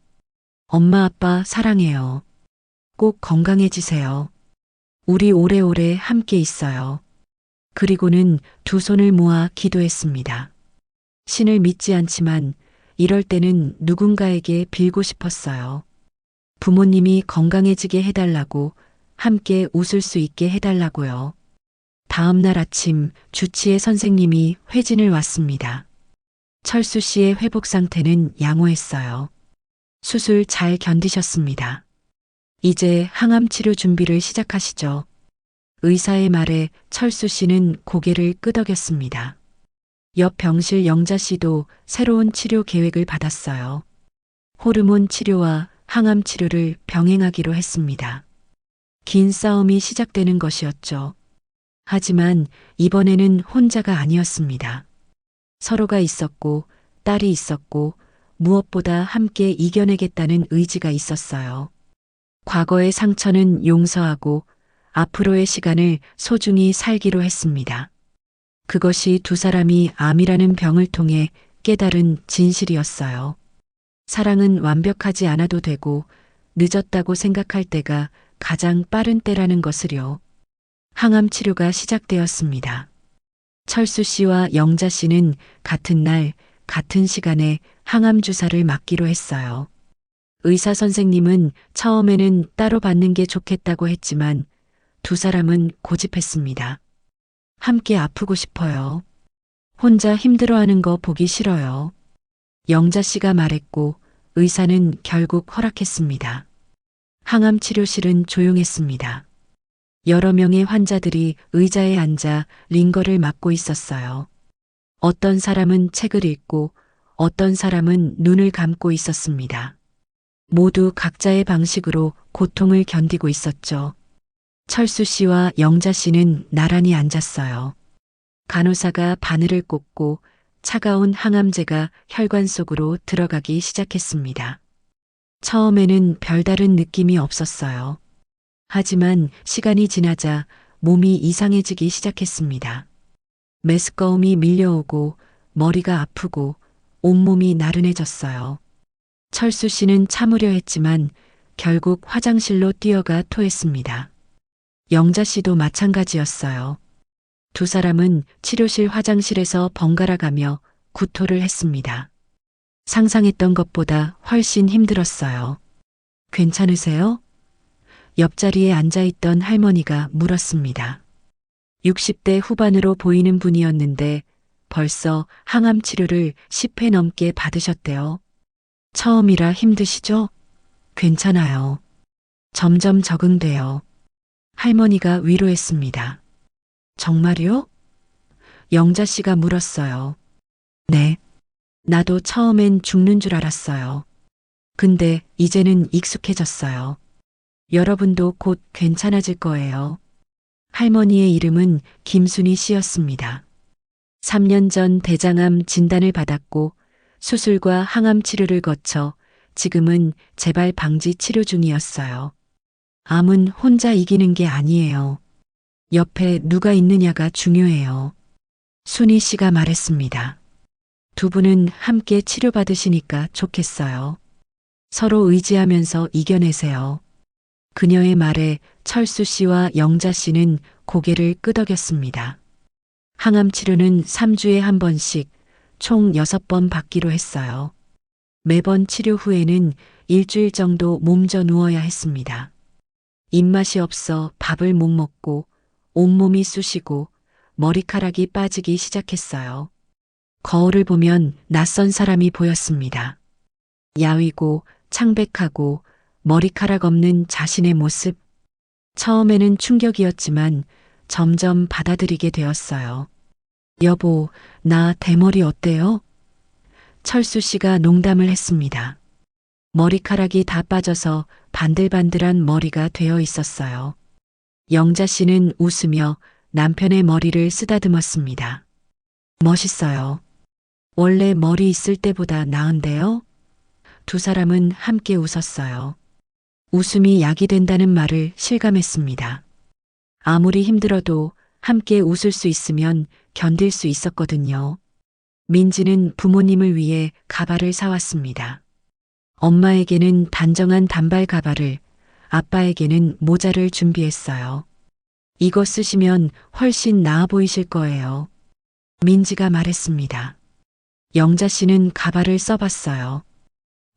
엄마 아빠 사랑해요. 꼭 건강해지세요. 우리 오래오래 함께 있어요. 그리고는 두 손을 모아 기도했습니다. 신을 믿지 않지만 이럴 때는 누군가에게 빌고 싶었어요. 부모님이 건강해지게 해달라고, 함께 웃을 수 있게 해달라고요. 다음 날 아침 주치의 선생님이 회진을 왔습니다. 철수 씨의 회복 상태는 양호했어요. 수술 잘 견디셨습니다. 이제 항암 치료 준비를 시작하시죠. 의사의 말에 철수 씨는 고개를 끄덕였습니다. 옆 병실 영자 씨도 새로운 치료 계획을 받았어요. 호르몬 치료와 항암 치료를 병행하기로 했습니다. 긴 싸움이 시작되는 것이었죠. 하지만 이번에는 혼자가 아니었습니다. 서로가 있었고 딸이 있었고 무엇보다 함께 이겨내겠다는 의지가 있었어요. 과거의 상처는 용서하고 앞으로의 시간을 소중히 살기로 했습니다. 그것이 두 사람이 암이라는 병을 통해 깨달은 진실이었어요. 사랑은 완벽하지 않아도 되고 늦었다고 생각할 때가 가장 빠른 때라는 것을요. 항암 치료가 시작되었습니다. 철수 씨와 영자 씨는 같은 날, 같은 시간에 항암 주사를 맞기로 했어요. 의사 선생님은 처음에는 따로 받는 게 좋겠다고 했지만 두 사람은 고집했습니다. 함께 아프고 싶어요. 혼자 힘들어하는 거 보기 싫어요. 영자 씨가 말했고 의사는 결국 허락했습니다. 항암 치료실은 조용했습니다. 여러 명의 환자들이 의자에 앉아 링거를 맞고 있었어요. 어떤 사람은 책을 읽고 어떤 사람은 눈을 감고 있었습니다. 모두 각자의 방식으로 고통을 견디고 있었죠. 철수 씨와 영자 씨는 나란히 앉았어요. 간호사가 바늘을 꽂고 차가운 항암제가 혈관 속으로 들어가기 시작했습니다. 처음에는 별다른 느낌이 없었어요. 하지만 시간이 지나자 몸이 이상해지기 시작했습니다. 메스꺼움이 밀려오고 머리가 아프고 온몸이 나른해졌어요. 철수 씨는 참으려 했지만 결국 화장실로 뛰어가 토했습니다. 영자 씨도 마찬가지였어요. 두 사람은 치료실 화장실에서 번갈아 가며 구토를 했습니다. 상상했던 것보다 훨씬 힘들었어요. 괜찮으세요? 옆자리에 앉아있던 할머니가 물었습니다. 60대 후반으로 보이는 분이었는데 벌써 항암 치료를 10회 넘게 받으셨대요. 처음이라 힘드시죠? 괜찮아요. 점점 적응돼요. 할머니가 위로했습니다. 정말요? 영자 씨가 물었어요. 네. 나도 처음엔 죽는 줄 알았어요. 근데 이제는 익숙해졌어요. 여러분도 곧 괜찮아질 거예요. 할머니의 이름은 김순희 씨였습니다. 3년 전 대장암 진단을 받았고 수술과 항암 치료를 거쳐 지금은 재발 방지 치료 중이었어요. 암은 혼자 이기는 게 아니에요. 옆에 누가 있느냐가 중요해요. 순희 씨가 말했습니다. 두 분은 함께 치료받으시니까 좋겠어요. 서로 의지하면서 이겨내세요. 그녀의 말에 철수 씨와 영자 씨는 고개를 끄덕였습니다. 항암 치료는 3주에 한 번씩 총 6번 받기로 했어요. 매번 치료 후에는 일주일 정도 몸져 누워야 했습니다. 입맛이 없어 밥을 못 먹고 온몸이 쑤시고 머리카락이 빠지기 시작했어요. 거울을 보면 낯선 사람이 보였습니다. 야위고 창백하고 머리카락 없는 자신의 모습. 처음에는 충격이었지만 점점 받아들이게 되었어요. 여보, 나 대머리 어때요? 철수 씨가 농담을 했습니다. 머리카락이 다 빠져서 반들반들한 머리가 되어 있었어요. 영자 씨는 웃으며 남편의 머리를 쓰다듬었습니다. 멋있어요. 원래 머리 있을 때보다 나은데요? 두 사람은 함께 웃었어요. 웃음이 약이 된다는 말을 실감했습니다. 아무리 힘들어도 함께 웃을 수 있으면 견딜 수 있었거든요. 민지는 부모님을 위해 가발을 사왔습니다. 엄마에게는 단정한 단발 가발을, 아빠에게는 모자를 준비했어요. 이거 쓰시면 훨씬 나아 보이실 거예요. 민지가 말했습니다. 영자 씨는 가발을 써봤어요.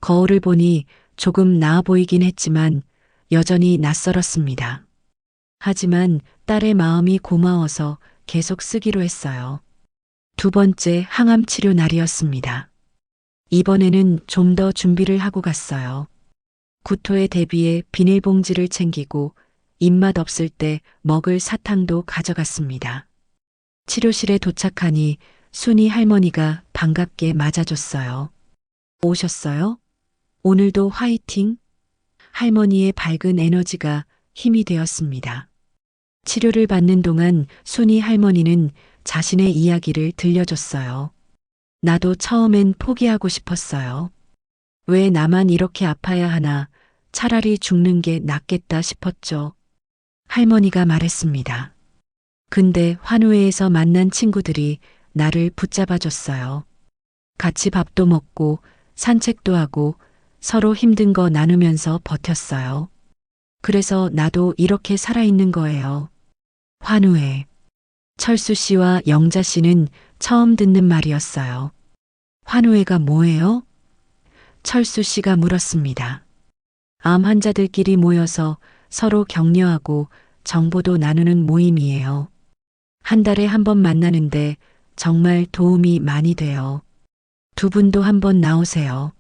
거울을 보니 조금 나아 보이긴 했지만 여전히 낯설었습니다. 하지만 딸의 마음이 고마워서 계속 쓰기로 했어요. 두 번째 항암 치료 날이었습니다. 이번에는 좀 더 준비를 하고 갔어요. 구토에 대비해 비닐봉지를 챙기고 입맛 없을 때 먹을 사탕도 가져갔습니다. 치료실에 도착하니 순이 할머니가 반갑게 맞아줬어요. 오셨어요? 오늘도 화이팅! 할머니의 밝은 에너지가 힘이 되었습니다. 치료를 받는 동안 순이 할머니는 자신의 이야기를 들려줬어요. 나도 처음엔 포기하고 싶었어요. 왜 나만 이렇게 아파야 하나, 차라리 죽는 게 낫겠다 싶었죠. 할머니가 말했습니다. 근데 환우회에서 만난 친구들이 나를 붙잡아줬어요. 같이 밥도 먹고 산책도 하고 서로 힘든 거 나누면서 버텼어요. 그래서 나도 이렇게 살아있는 거예요. 환우회. 철수 씨와 영자 씨는 처음 듣는 말이었어요. 환우회가 뭐예요? 철수 씨가 물었습니다. 암 환자들끼리 모여서 서로 격려하고 정보도 나누는 모임이에요. 한 달에 한 번 만나는데 정말 도움이 많이 돼요. 두 분도 한번 나오세요.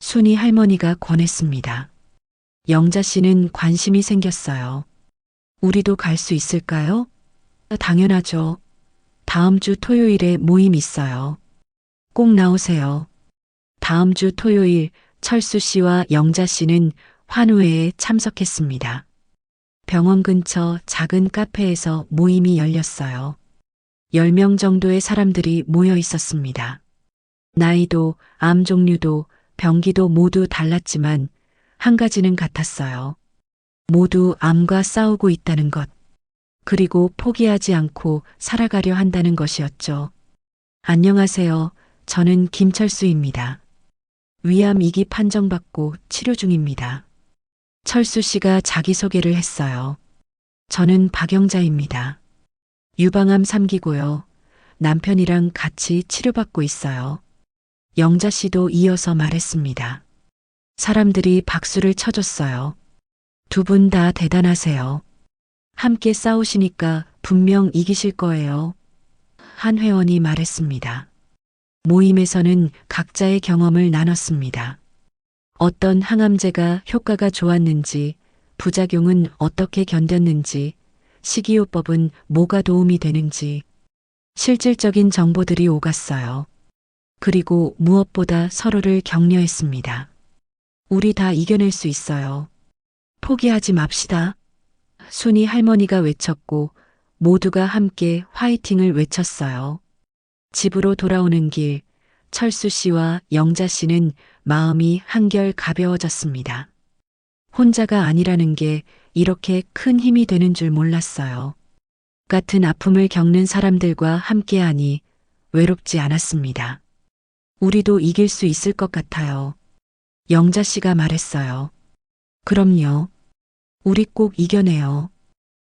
순이 할머니가 권했습니다. 영자 씨는 관심이 생겼어요. 우리도 갈 수 있을까요? 당연하죠. 다음 주 토요일에 모임 있어요. 꼭 나오세요. 다음 주 토요일 철수 씨와 영자 씨는 환우회에 참석했습니다. 병원 근처 작은 카페에서 모임이 열렸어요. 10명 정도의 사람들이 모여 있었습니다. 나이도, 암 종류도, 병기도 모두 달랐지만 한 가지는 같았어요. 모두 암과 싸우고 있다는 것. 그리고 포기하지 않고 살아가려 한다는 것이었죠. 안녕하세요. 저는 김철수입니다. 위암 2기 판정받고 치료 중입니다. 철수 씨가 자기소개를 했어요. 저는 박영자입니다. 유방암 3기고요. 남편이랑 같이 치료받고 있어요. 영자 씨도 이어서 말했습니다. 사람들이 박수를 쳐줬어요. 두 분 다 대단하세요. 함께 싸우시니까 분명 이기실 거예요. 한 회원이 말했습니다. 모임에서는 각자의 경험을 나눴습니다. 어떤 항암제가 효과가 좋았는지, 부작용은 어떻게 견뎠는지, 식이요법은 뭐가 도움이 되는지, 실질적인 정보들이 오갔어요. 그리고 무엇보다 서로를 격려했습니다. 우리 다 이겨낼 수 있어요. 포기하지 맙시다. 순이 할머니가 외쳤고 모두가 함께 화이팅을 외쳤어요. 집으로 돌아오는 길, 철수 씨와 영자 씨는 마음이 한결 가벼워졌습니다. 혼자가 아니라는 게 이렇게 큰 힘이 되는 줄 몰랐어요. 같은 아픔을 겪는 사람들과 함께하니 외롭지 않았습니다. 우리도 이길 수 있을 것 같아요. 영자 씨가 말했어요. 그럼요. 우리 꼭 이겨내요.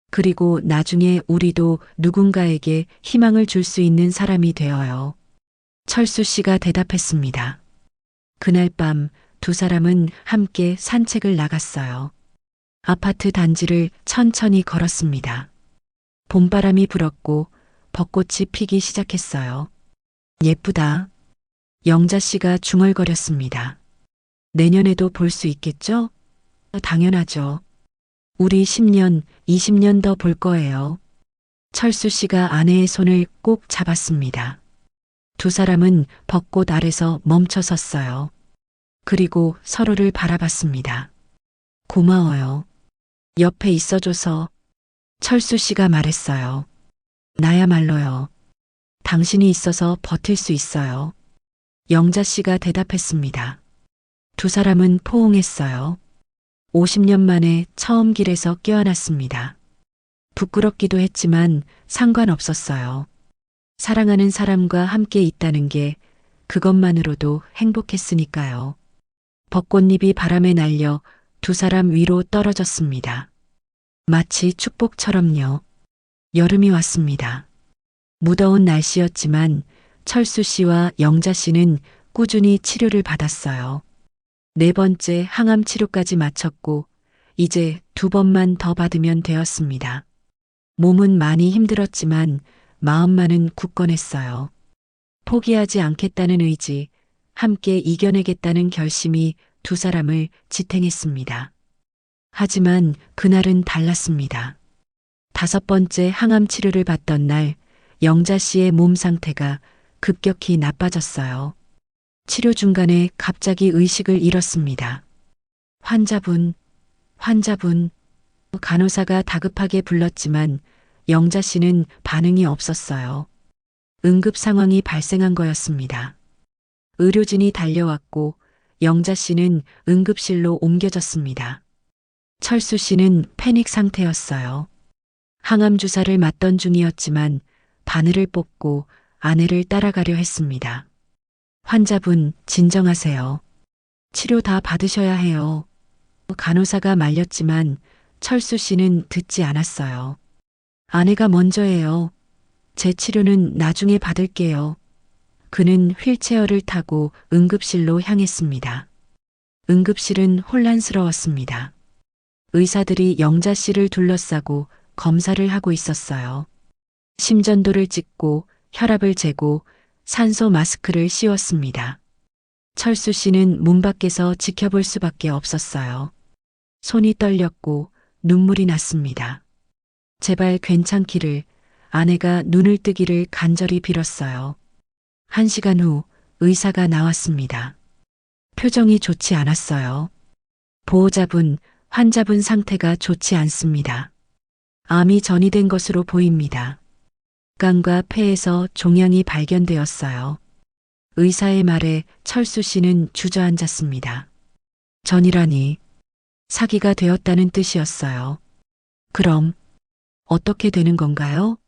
그리고 나중에 우리도 누군가에게 희망을 줄 수 있는 사람이 되어요. 철수 씨가 대답했습니다. 그날 밤 두 사람은 함께 산책을 나갔어요. 아파트 단지를 천천히 걸었습니다. 봄바람이 불었고 벚꽃이 피기 시작했어요. 예쁘다. 영자 씨가 중얼거렸습니다. 내년에도 볼 수 있겠죠? 당연하죠. 우리 10년, 20년 더 볼 거예요. 철수 씨가 아내의 손을 꼭 잡았습니다. 두 사람은 벚꽃 아래서 멈춰 섰어요. 그리고 서로를 바라봤습니다. 고마워요. 옆에 있어줘서. 철수 씨가 말했어요. 나야말로요. 당신이 있어서 버틸 수 있어요. 영자 씨가 대답했습니다. 두 사람은 포옹했어요. 50년 만에 처음 길에서 껴안았습니다. 부끄럽기도 했지만 상관없었어요. 사랑하는 사람과 함께 있다는 게 그것만으로도 행복했으니까요. 벚꽃잎이 바람에 날려 두 사람 위로 떨어졌습니다. 마치 축복처럼요. 여름이 왔습니다. 무더운 날씨였지만 철수 씨와 영자 씨는 꾸준히 치료를 받았어요. 4번째 항암 치료까지 마쳤고 이제 2번만 더 받으면 되었습니다. 몸은 많이 힘들었지만 마음만은 굳건했어요. 포기하지 않겠다는 의지, 함께 이겨내겠다는 결심이 두 사람을 지탱했습니다. 하지만 그날은 달랐습니다. 5번째 항암 치료를 받던 날 영자 씨의 몸 상태가 급격히 나빠졌어요. 치료 중간에 갑자기 의식을 잃었습니다. 환자분, 간호사가 다급하게 불렀지만 영자 씨는 반응이 없었어요. 응급 상황이 발생한 거였습니다. 의료진이 달려왔고 영자 씨는 응급실로 옮겨졌습니다. 철수 씨는 패닉 상태였어요. 항암 주사를 맞던 중이었지만 바늘을 뽑고 아내를 따라가려 했습니다. 환자분, 진정하세요. 치료 다 받으셔야 해요. 간호사가 말렸지만 철수 씨는 듣지 않았어요. 아내가 먼저예요. 제 치료는 나중에 받을게요. 그는 휠체어를 타고 응급실로 향했습니다. 응급실은 혼란스러웠습니다. 의사들이 영자 씨를 둘러싸고 검사를 하고 있었어요. 심전도를 찍고 혈압을 재고 산소 마스크를 씌웠습니다. 철수 씨는 문 밖에서 지켜볼 수밖에 없었어요. 손이 떨렸고 눈물이 났습니다. 제발 괜찮기를, 아내가 눈을 뜨기를 간절히 빌었어요. 1시간 후 의사가 나왔습니다. 표정이 좋지 않았어요. 보호자분, 환자분 상태가 좋지 않습니다. 암이 전이된 것으로 보입니다. 간과 폐에서 종양이 발견되었어요. 의사의 말에 철수 씨는 주저앉았습니다. 전이라니 사기가 되었다는 뜻이었어요. 그럼 어떻게 되는 건가요?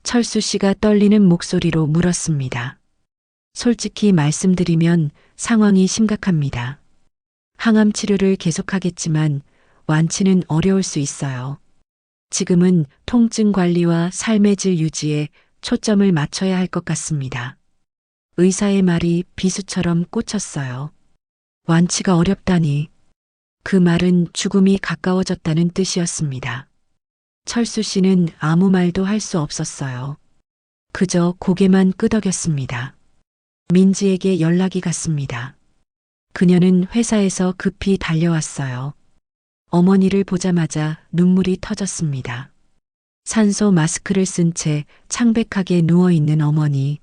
철수 씨가 떨리는 목소리로 물었습니다. 솔직히 말씀드리면 상황이 심각합니다. 항암 치료를 계속하겠지만 완치는 어려울 수 있어요. 지금은 통증 관리와 삶의 질 유지에 초점을 맞춰야 할 것 같습니다. 의사의 말이 비수처럼 꽂혔어요. 완치가 어렵다니. 그 말은 죽음이 가까워졌다는 뜻이었습니다. 철수 씨는 아무 말도 할 수 없었어요. 그저 고개만 끄덕였습니다. 민지에게 연락이 갔습니다. 그녀는 회사에서 급히 달려왔어요. 어머니를 보자마자 눈물이 터졌습니다. 산소 마스크를 쓴 채 창백하게 누워있는 어머니.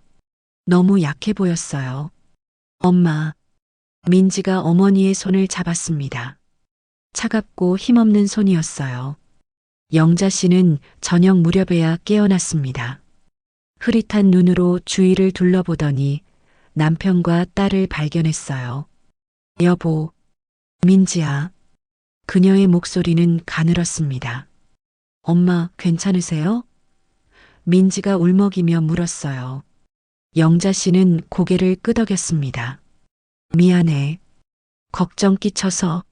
너무 약해 보였어요. 엄마. 민지가 어머니의 손을 잡았습니다. 차갑고 힘없는 손이었어요. 영자 씨는 저녁 무렵에야 깨어났습니다. 흐릿한 눈으로 주위를 둘러보더니 남편과 딸을 발견했어요. 여보, 민지야. 그녀의 목소리는 가늘었습니다. 엄마, 괜찮으세요? 민지가 울먹이며 물었어요. 영자 씨는 고개를 끄덕였습니다. 미안해. 걱정 끼쳐서.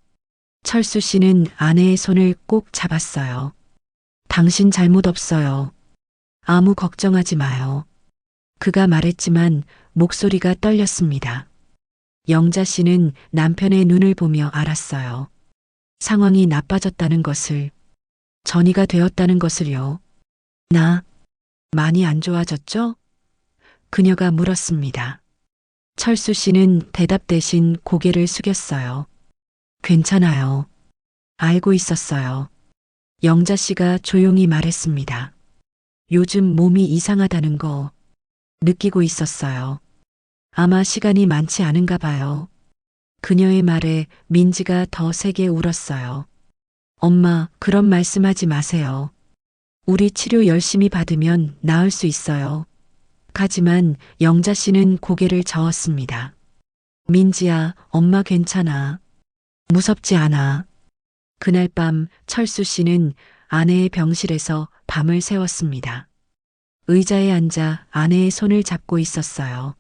철수 씨는 아내의 손을 꼭 잡았어요. 당신 잘못 없어요. 아무 걱정하지 마요. 그가 말했지만 목소리가 떨렸습니다. 영자 씨는 남편의 눈을 보며 알았어요. 상황이 나빠졌다는 것을, 전이가 되었다는 것을요. 나 많이 안 좋아졌죠? 그녀가 물었습니다. 철수 씨는 대답 대신 고개를 숙였어요. 괜찮아요. 알고 있었어요. 영자 씨가 조용히 말했습니다. 요즘 몸이 이상하다는 거 느끼고 있었어요. 아마 시간이 많지 않은가 봐요. 그녀의 말에 민지가 더 세게 울었어요. 엄마, 그런 말씀하지 마세요. 우리 치료 열심히 받으면 나을 수 있어요. 하지만 영자 씨는 고개를 저었습니다. 민지야, 엄마 괜찮아. 무섭지 않아. 그날 밤 철수 씨는 아내의 병실에서 밤을 새웠습니다. 의자에 앉아 아내의 손을 잡고 있었어요.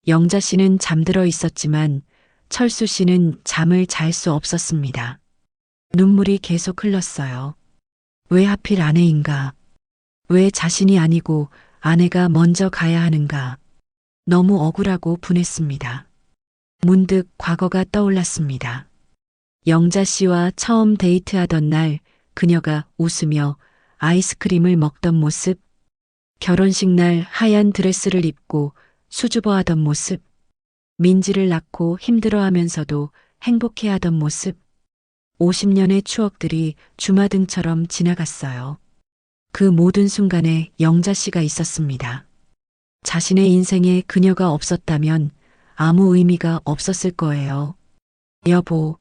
영자 씨는 잠들어 있었지만 철수 씨는 잠을 잘 수 없었습니다. 눈물이 계속 흘렀어요. 왜 하필 아내인가? 왜 자신이 아니고 아내가 먼저 가야 하는가? 너무 억울하고 분했습니다. 문득 과거가 떠올랐습니다. 영자 씨와 처음 데이트하던 날 그녀가 웃으며 아이스크림을 먹던 모습, 결혼식 날 하얀 드레스를 입고 수줍어하던 모습, 민지를 낳고 힘들어하면서도 행복해하던 모습, 50년의 추억들이 주마등처럼 지나갔어요. 그 모든 순간에 영자 씨가 있었습니다. 자신의 인생에 그녀가 없었다면 아무 의미가 없었을 거예요. 여보,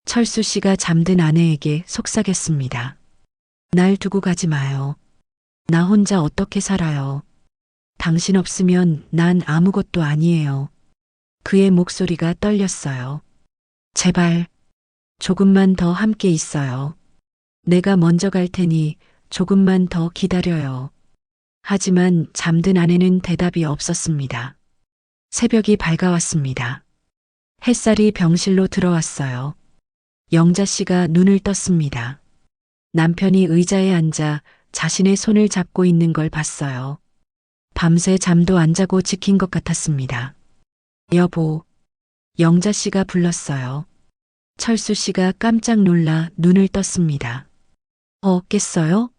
철수 씨가 잠든 아내에게 속삭였습니다. 날 두고 가지 마요. 나 혼자 어떻게 살아요. 당신 없으면 난 아무것도 아니에요. 그의 목소리가 떨렸어요. 제발, 조금만 더 함께 있어요. 내가 먼저 갈 테니 조금만 더 기다려요. 하지만 잠든 아내는 대답이 없었습니다. 새벽이 밝아왔습니다. 햇살이 병실로 들어왔어요. 영자 씨가 눈을 떴습니다. 남편이 의자에 앉아 자신의 손을 잡고 있는 걸 봤어요. 밤새 잠도 안 자고 지킨 것 같았습니다. 여보, 영자 씨가 불렀어요. 철수 씨가 깜짝 놀라 눈을 떴습니다. 깼어요?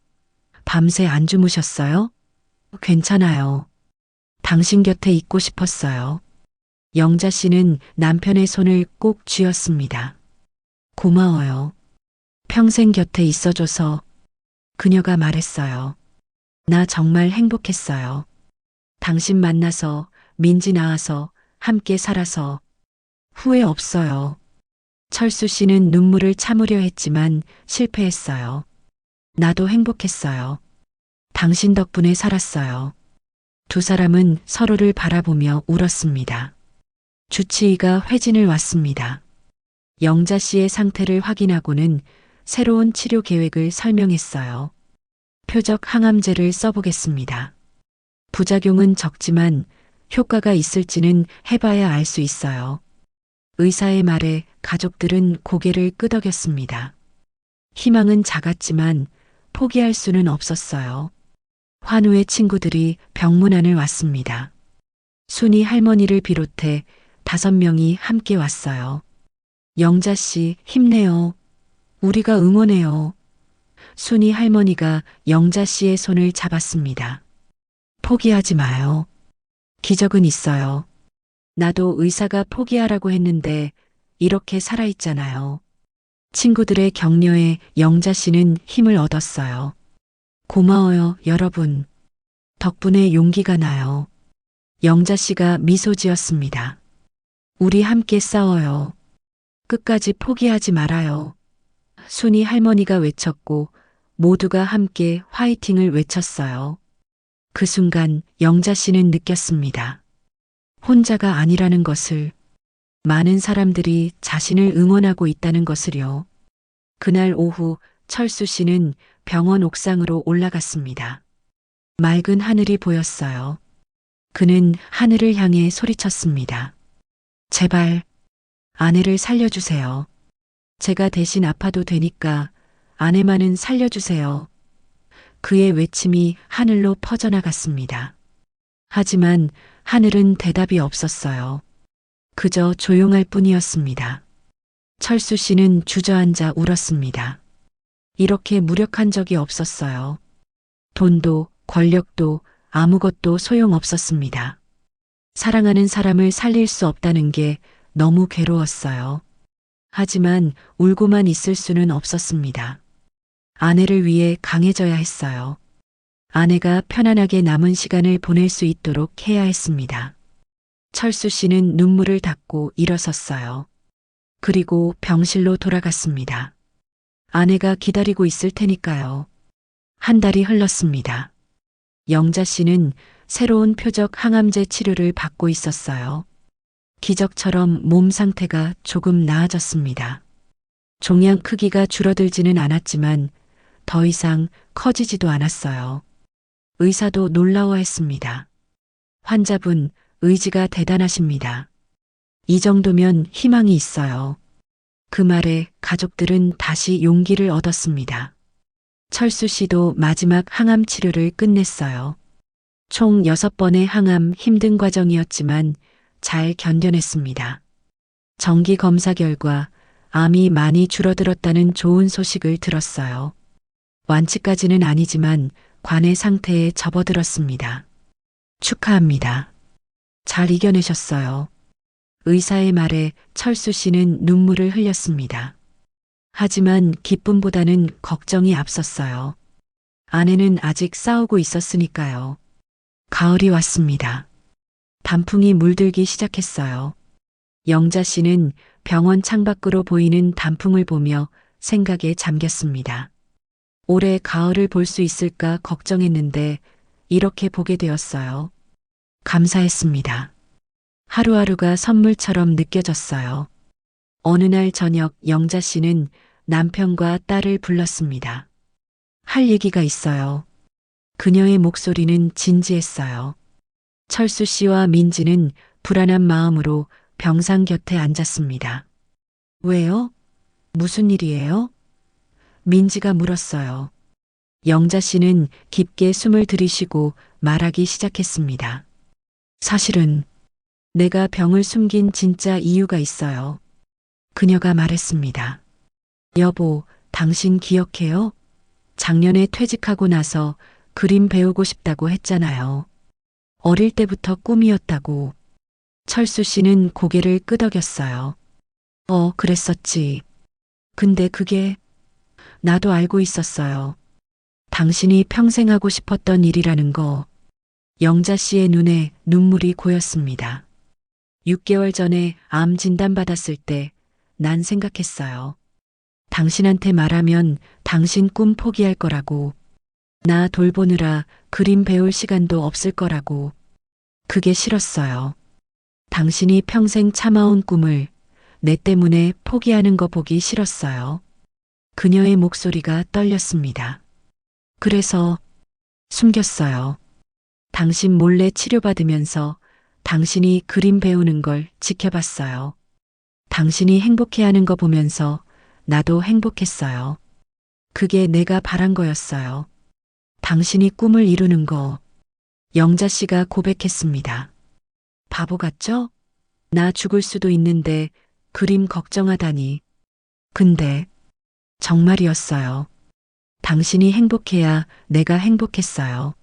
밤새 안 주무셨어요? 괜찮아요. 당신 곁에 있고 싶었어요. 영자 씨는 남편의 손을 꼭 쥐었습니다. 고마워요. 평생 곁에 있어줘서. 그녀가 말했어요. 나 정말 행복했어요. 당신 만나서, 민지 낳아서, 함께 살아서. 후회 없어요. 철수 씨는 눈물을 참으려 했지만 실패했어요. 나도 행복했어요. 당신 덕분에 살았어요. 두 사람은 서로를 바라보며 울었습니다. 주치의가 회진을 왔습니다. 영자 씨의 상태를 확인하고는 새로운 치료 계획을 설명했어요. 표적 항암제를 써보겠습니다. 부작용은 적지만 효과가 있을지는 해봐야 알 수 있어요. 의사의 말에 가족들은 고개를 끄덕였습니다. 희망은 작았지만 포기할 수는 없었어요. 환우의 친구들이 병문안을 왔습니다. 순이 할머니를 비롯해 5명이 함께 왔어요. 영자 씨, 힘내요. 우리가 응원해요. 순이 할머니가 영자 씨의 손을 잡았습니다. 포기하지 마요. 기적은 있어요. 나도 의사가 포기하라고 했는데 이렇게 살아있잖아요. 친구들의 격려에 영자 씨는 힘을 얻었어요. 고마워요, 여러분. 덕분에 용기가 나요. 영자 씨가 미소 지었습니다. 우리 함께 싸워요. 끝까지 포기하지 말아요. 순이 할머니가 외쳤고 모두가 함께 화이팅을 외쳤어요. 그 순간 영자 씨는 느꼈습니다. 혼자가 아니라는 것을, 많은 사람들이 자신을 응원하고 있다는 것을요. 그날 오후 철수 씨는 병원 옥상으로 올라갔습니다. 맑은 하늘이 보였어요. 그는 하늘을 향해 소리쳤습니다. 제발, 아내를 살려주세요. 제가 대신 아파도 되니까 아내만은 살려주세요. 그의 외침이 하늘로 퍼져나갔습니다. 하지만 하늘은 대답이 없었어요. 그저 조용할 뿐이었습니다. 철수 씨는 주저앉아 울었습니다. 이렇게 무력한 적이 없었어요. 돈도 권력도 아무것도 소용없었습니다. 사랑하는 사람을 살릴 수 없다는 게 너무 괴로웠어요. 하지만 울고만 있을 수는 없었습니다. 아내를 위해 강해져야 했어요. 아내가 편안하게 남은 시간을 보낼 수 있도록 해야 했습니다. 철수 씨는 눈물을 닦고 일어섰어요. 그리고 병실로 돌아갔습니다. 아내가 기다리고 있을 테니까요. 한 달이 흘렀습니다. 영자 씨는 새로운 표적 항암제 치료를 받고 있었어요. 기적처럼 몸 상태가 조금 나아졌습니다. 종양 크기가 줄어들지는 않았지만 더 이상 커지지도 않았어요. 의사도 놀라워했습니다. 환자분, 의지가 대단하십니다. 이 정도면 희망이 있어요. 그 말에 가족들은 다시 용기를 얻었습니다. 철수 씨도 마지막 항암 치료를 끝냈어요. 총 6번의 항암 힘든 과정이었지만 잘 견뎌냈습니다. 정기 검사 결과 암이 많이 줄어들었다는 좋은 소식을 들었어요. 완치까지는 아니지만 관의 상태에 접어들었습니다. 축하합니다. 잘 이겨내셨어요. 의사의 말에 철수 씨는 눈물을 흘렸습니다. 하지만 기쁨보다는 걱정이 앞섰어요. 아내는 아직 싸우고 있었으니까요. 가을이 왔습니다. 단풍이 물들기 시작했어요. 영자 씨는 병원 창밖으로 보이는 단풍을 보며 생각에 잠겼습니다. 올해 가을을 볼 수 있을까 걱정했는데 이렇게 보게 되었어요. 감사했습니다. 하루하루가 선물처럼 느껴졌어요. 어느 날 저녁 영자 씨는 남편과 딸을 불렀습니다. 할 얘기가 있어요. 그녀의 목소리는 진지했어요. 철수 씨와 민지는 불안한 마음으로 병상 곁에 앉았습니다. 왜요? 무슨 일이에요? 민지가 물었어요. 영자 씨는 깊게 숨을 들이쉬고 말하기 시작했습니다. 사실은 내가 병을 숨긴 진짜 이유가 있어요. 그녀가 말했습니다. 여보, 당신 기억해요? 작년에 퇴직하고 나서 그림 배우고 싶다고 했잖아요. 어릴 때부터 꿈이었다고. 철수 씨는 고개를 끄덕였어요. 그랬었지. 근데 그게 나도 알고 있었어요. 당신이 평생 하고 싶었던 일이라는 거. 영자 씨의 눈에 눈물이 고였습니다. 6개월 전에 암 진단받았을 때 난 생각했어요. 당신한테 말하면 당신 꿈 포기할 거라고. 나 돌보느라 그림 배울 시간도 없을 거라고. 그게 싫었어요. 당신이 평생 참아온 꿈을 내 때문에 포기하는 거 보기 싫었어요. 그녀의 목소리가 떨렸습니다. 그래서 숨겼어요. 당신 몰래 치료받으면서 당신이 그림 배우는 걸 지켜봤어요. 당신이 행복해하는 거 보면서 나도 행복했어요. 그게 내가 바란 거였어요. 당신이 꿈을 이루는 거. 영자 씨가 고백했습니다. 바보 같죠? 나 죽을 수도 있는데 그림 걱정하다니. 근데 정말이었어요. 당신이 행복해야 내가 행복했어요.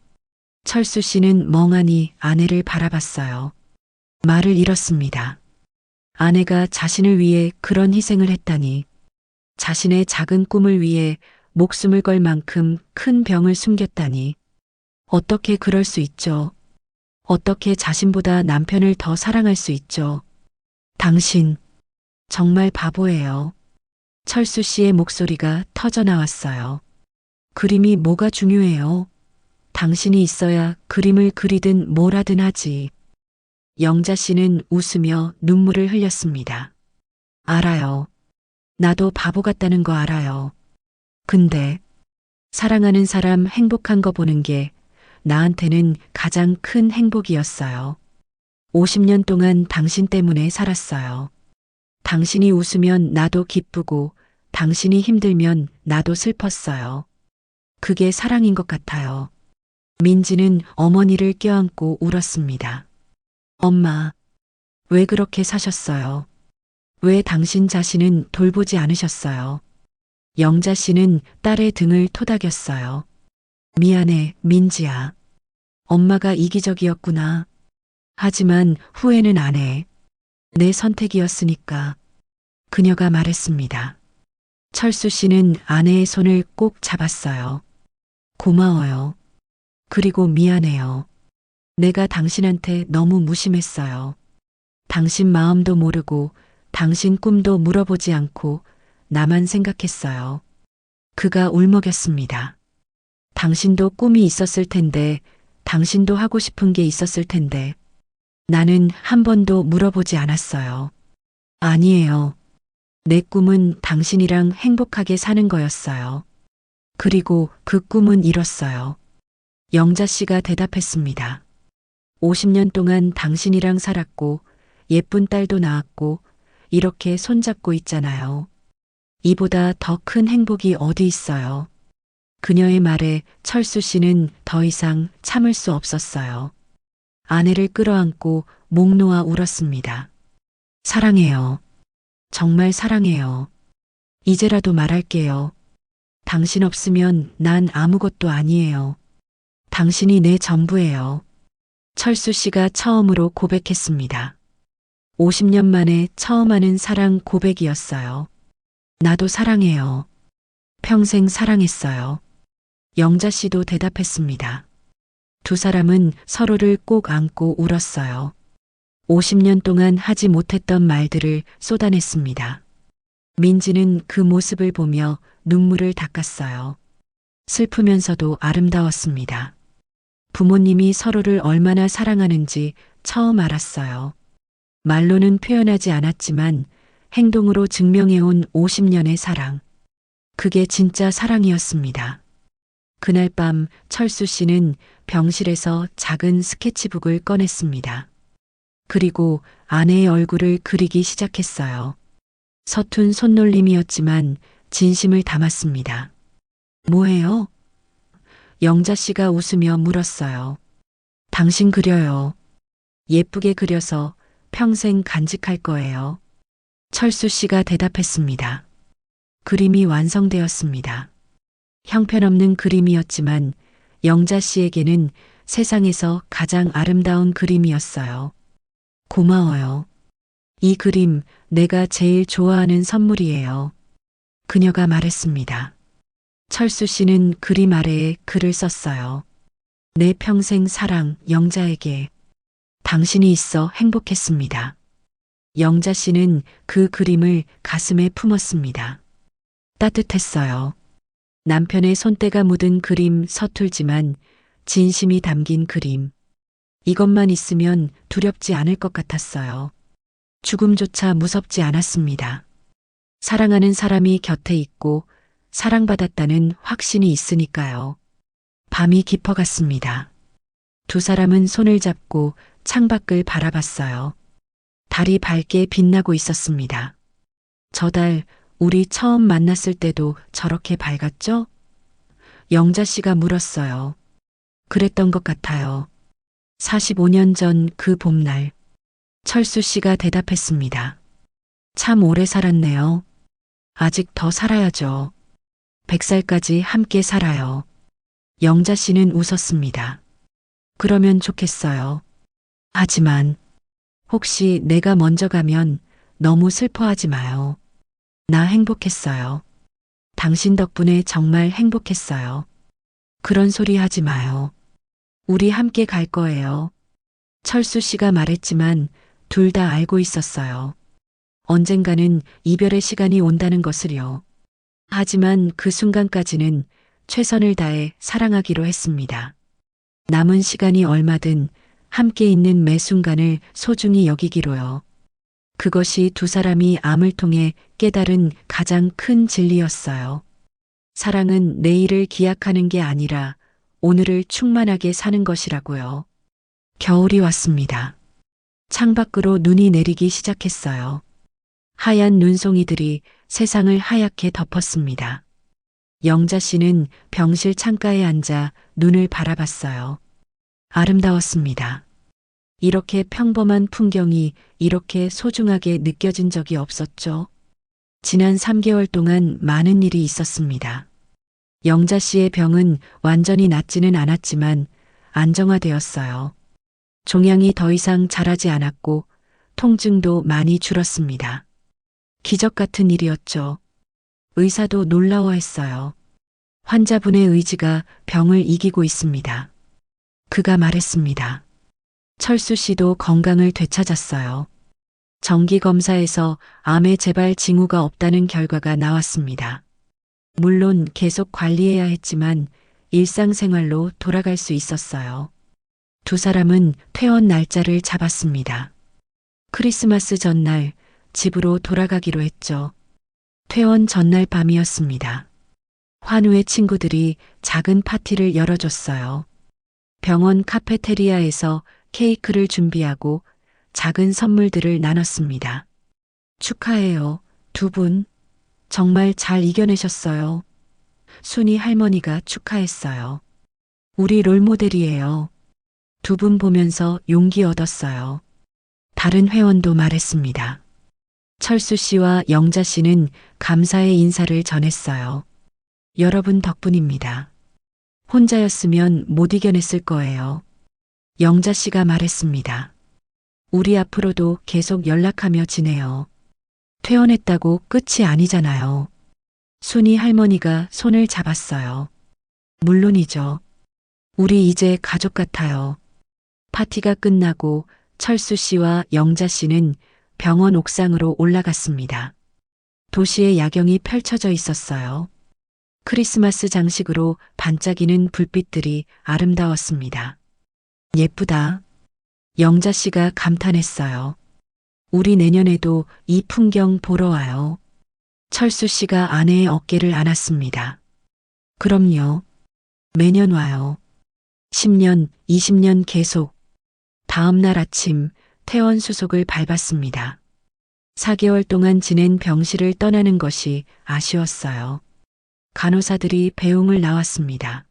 철수 씨는 멍하니 아내를 바라봤어요. 말을 잃었습니다. 아내가 자신을 위해 그런 희생을 했다니. 자신의 작은 꿈을 위해 목숨을 걸 만큼 큰 병을 숨겼다니. 어떻게 그럴 수 있죠? 어떻게 자신보다 남편을 더 사랑할 수 있죠? 당신, 정말 바보예요. 철수 씨의 목소리가 터져 나왔어요. 그림이 뭐가 중요해요? 당신이 있어야 그림을 그리든 뭘 하든 하지. 영자 씨는 웃으며 눈물을 흘렸습니다. 알아요. 나도 바보 같다는 거 알아요. 근데 사랑하는 사람 행복한 거 보는 게 나한테는 가장 큰 행복이었어요. 50년 동안 당신 때문에 살았어요. 당신이 웃으면 나도 기쁘고 당신이 힘들면 나도 슬펐어요. 그게 사랑인 것 같아요. 민지는 어머니를 껴안고 울었습니다. 엄마, 왜 그렇게 사셨어요? 왜 당신 자신은 돌보지 않으셨어요? 영자 씨는 딸의 등을 토닥였어요. 미안해, 민지야. 엄마가 이기적이었구나. 하지만 후회는 안 해. 내 선택이었으니까. 그녀가 말했습니다. 철수 씨는 아내의 손을 꼭 잡았어요. 고마워요. 그리고 미안해요. 내가 당신한테 너무 무심했어요. 당신 마음도 모르고 당신 꿈도 물어보지 않고 나만 생각했어요. 그가 울먹였습니다. 당신도 꿈이 있었을 텐데, 당신도 하고 싶은 게 있었을 텐데, 나는 한 번도 물어보지 않았어요. 아니에요. 내 꿈은 당신이랑 행복하게 사는 거였어요. 그리고 그 꿈은 이뤘어요. 영자 씨가 대답했습니다. 50년 동안 당신이랑 살았고, 예쁜 딸도 낳았고, 이렇게 손잡고 있잖아요. 이보다 더 큰 행복이 어디 있어요. 그녀의 말에 철수 씨는 더 이상 참을 수 없었어요. 아내를 끌어안고 목 놓아 울었습니다. 사랑해요. 정말 사랑해요. 이제라도 말할게요. 당신 없으면 난 아무것도 아니에요. 당신이 내 전부예요. 철수 씨가 처음으로 고백했습니다. 50년 만에 처음 하는 사랑 고백이었어요. 나도 사랑해요. 평생 사랑했어요. 영자 씨도 대답했습니다. 두 사람은 서로를 꼭 안고 울었어요. 50년 동안 하지 못했던 말들을 쏟아냈습니다. 민지는 그 모습을 보며 눈물을 닦았어요. 슬프면서도 아름다웠습니다. 부모님이 서로를 얼마나 사랑하는지 처음 알았어요. 말로는 표현하지 않았지만 행동으로 증명해온 50년의 사랑. 그게 진짜 사랑이었습니다. 그날 밤 철수 씨는 병실에서 작은 스케치북을 꺼냈습니다. 그리고 아내의 얼굴을 그리기 시작했어요. 서툰 손놀림이었지만 진심을 담았습니다. 뭐해요? 영자 씨가 웃으며 물었어요. 당신 그려요. 예쁘게 그려서 평생 간직할 거예요. 철수 씨가 대답했습니다. 그림이 완성되었습니다. 형편없는 그림이었지만 영자 씨에게는 세상에서 가장 아름다운 그림이었어요. 고마워요. 이 그림 내가 제일 좋아하는 선물이에요. 그녀가 말했습니다. 철수 씨는 그림 아래에 글을 썼어요. 내 평생 사랑 영자에게. 당신이 있어 행복했습니다. 영자 씨는 그 그림을 가슴에 품었습니다. 따뜻했어요. 남편의 손때가 묻은 그림, 서툴지만 진심이 담긴 그림. 이것만 있으면 두렵지 않을 것 같았어요. 죽음조차 무섭지 않았습니다. 사랑하는 사람이 곁에 있고 사랑받았다는 확신이 있으니까요. 밤이 깊어갔습니다. 두 사람은 손을 잡고 창밖을 바라봤어요. 달이 밝게 빛나고 있었습니다. 저 달 우리 처음 만났을 때도 저렇게 밝았죠? 영자 씨가 물었어요. 그랬던 것 같아요. 45년 전 그 봄날. 철수 씨가 대답했습니다. 참 오래 살았네요. 아직 더 살아야죠. 100살까지 함께 살아요. 영자 씨는 웃었습니다. 그러면 좋겠어요. 하지만 혹시 내가 먼저 가면 너무 슬퍼하지 마요. 나 행복했어요. 당신 덕분에 정말 행복했어요. 그런 소리 하지 마요. 우리 함께 갈 거예요. 철수 씨가 말했지만 둘 다 알고 있었어요. 언젠가는 이별의 시간이 온다는 것을요. 하지만 그 순간까지는 최선을 다해 사랑하기로 했습니다. 남은 시간이 얼마든 함께 있는 매 순간을 소중히 여기기로요. 그것이 두 사람이 암을 통해 깨달은 가장 큰 진리였어요. 사랑은 내일을 기약하는 게 아니라 오늘을 충만하게 사는 것이라고요. 겨울이 왔습니다. 창밖으로 눈이 내리기 시작했어요. 하얀 눈송이들이 세상을 하얗게 덮었습니다. 영자 씨는 병실 창가에 앉아 눈을 바라봤어요. 아름다웠습니다. 이렇게 평범한 풍경이 이렇게 소중하게 느껴진 적이 없었죠. 지난 3개월 동안 많은 일이 있었습니다. 영자 씨의 병은 완전히 낫지는 않았지만 안정화되었어요. 종양이 더 이상 자라지 않았고 통증도 많이 줄었습니다. 기적 같은 일이었죠. 의사도 놀라워했어요. 환자분의 의지가 병을 이기고 있습니다. 그가 말했습니다. 철수 씨도 건강을 되찾았어요. 정기검사에서 암의 재발 징후가 없다는 결과가 나왔습니다. 물론 계속 관리해야 했지만 일상생활로 돌아갈 수 있었어요. 두 사람은 퇴원 날짜를 잡았습니다. 크리스마스 전날 집으로 돌아가기로 했죠. 퇴원 전날 밤이었습니다. 환우의 친구들이 작은 파티를 열어줬어요. 병원 카페테리아에서 케이크를 준비하고 작은 선물들을 나눴습니다. 축하해요, 두 분. 정말 잘 이겨내셨어요. 순이 할머니가 축하했어요. 우리 롤모델이에요. 두 분 보면서 용기 얻었어요. 다른 회원도 말했습니다. 철수 씨와 영자 씨는 감사의 인사를 전했어요. 여러분 덕분입니다. 혼자였으면 못 이겨냈을 거예요. 영자 씨가 말했습니다. 우리 앞으로도 계속 연락하며 지내요. 퇴원했다고 끝이 아니잖아요. 순이 할머니가 손을 잡았어요. 물론이죠. 우리 이제 가족 같아요. 파티가 끝나고 철수 씨와 영자 씨는 병원 옥상으로 올라갔습니다. 도시의 야경이 펼쳐져 있었어요. 크리스마스 장식으로 반짝이는 불빛들이 아름다웠습니다. 예쁘다. 영자 씨가 감탄했어요. 우리 내년에도 이 풍경 보러 와요. 철수 씨가 아내의 어깨를 안았습니다. 그럼요. 매년 와요. 10년, 20년 계속. 다음 날 아침 퇴원 수속을 밟았습니다. 4개월 동안 지낸 병실을 떠나는 것이 아쉬웠어요. 간호사들이 배웅을 나왔습니다.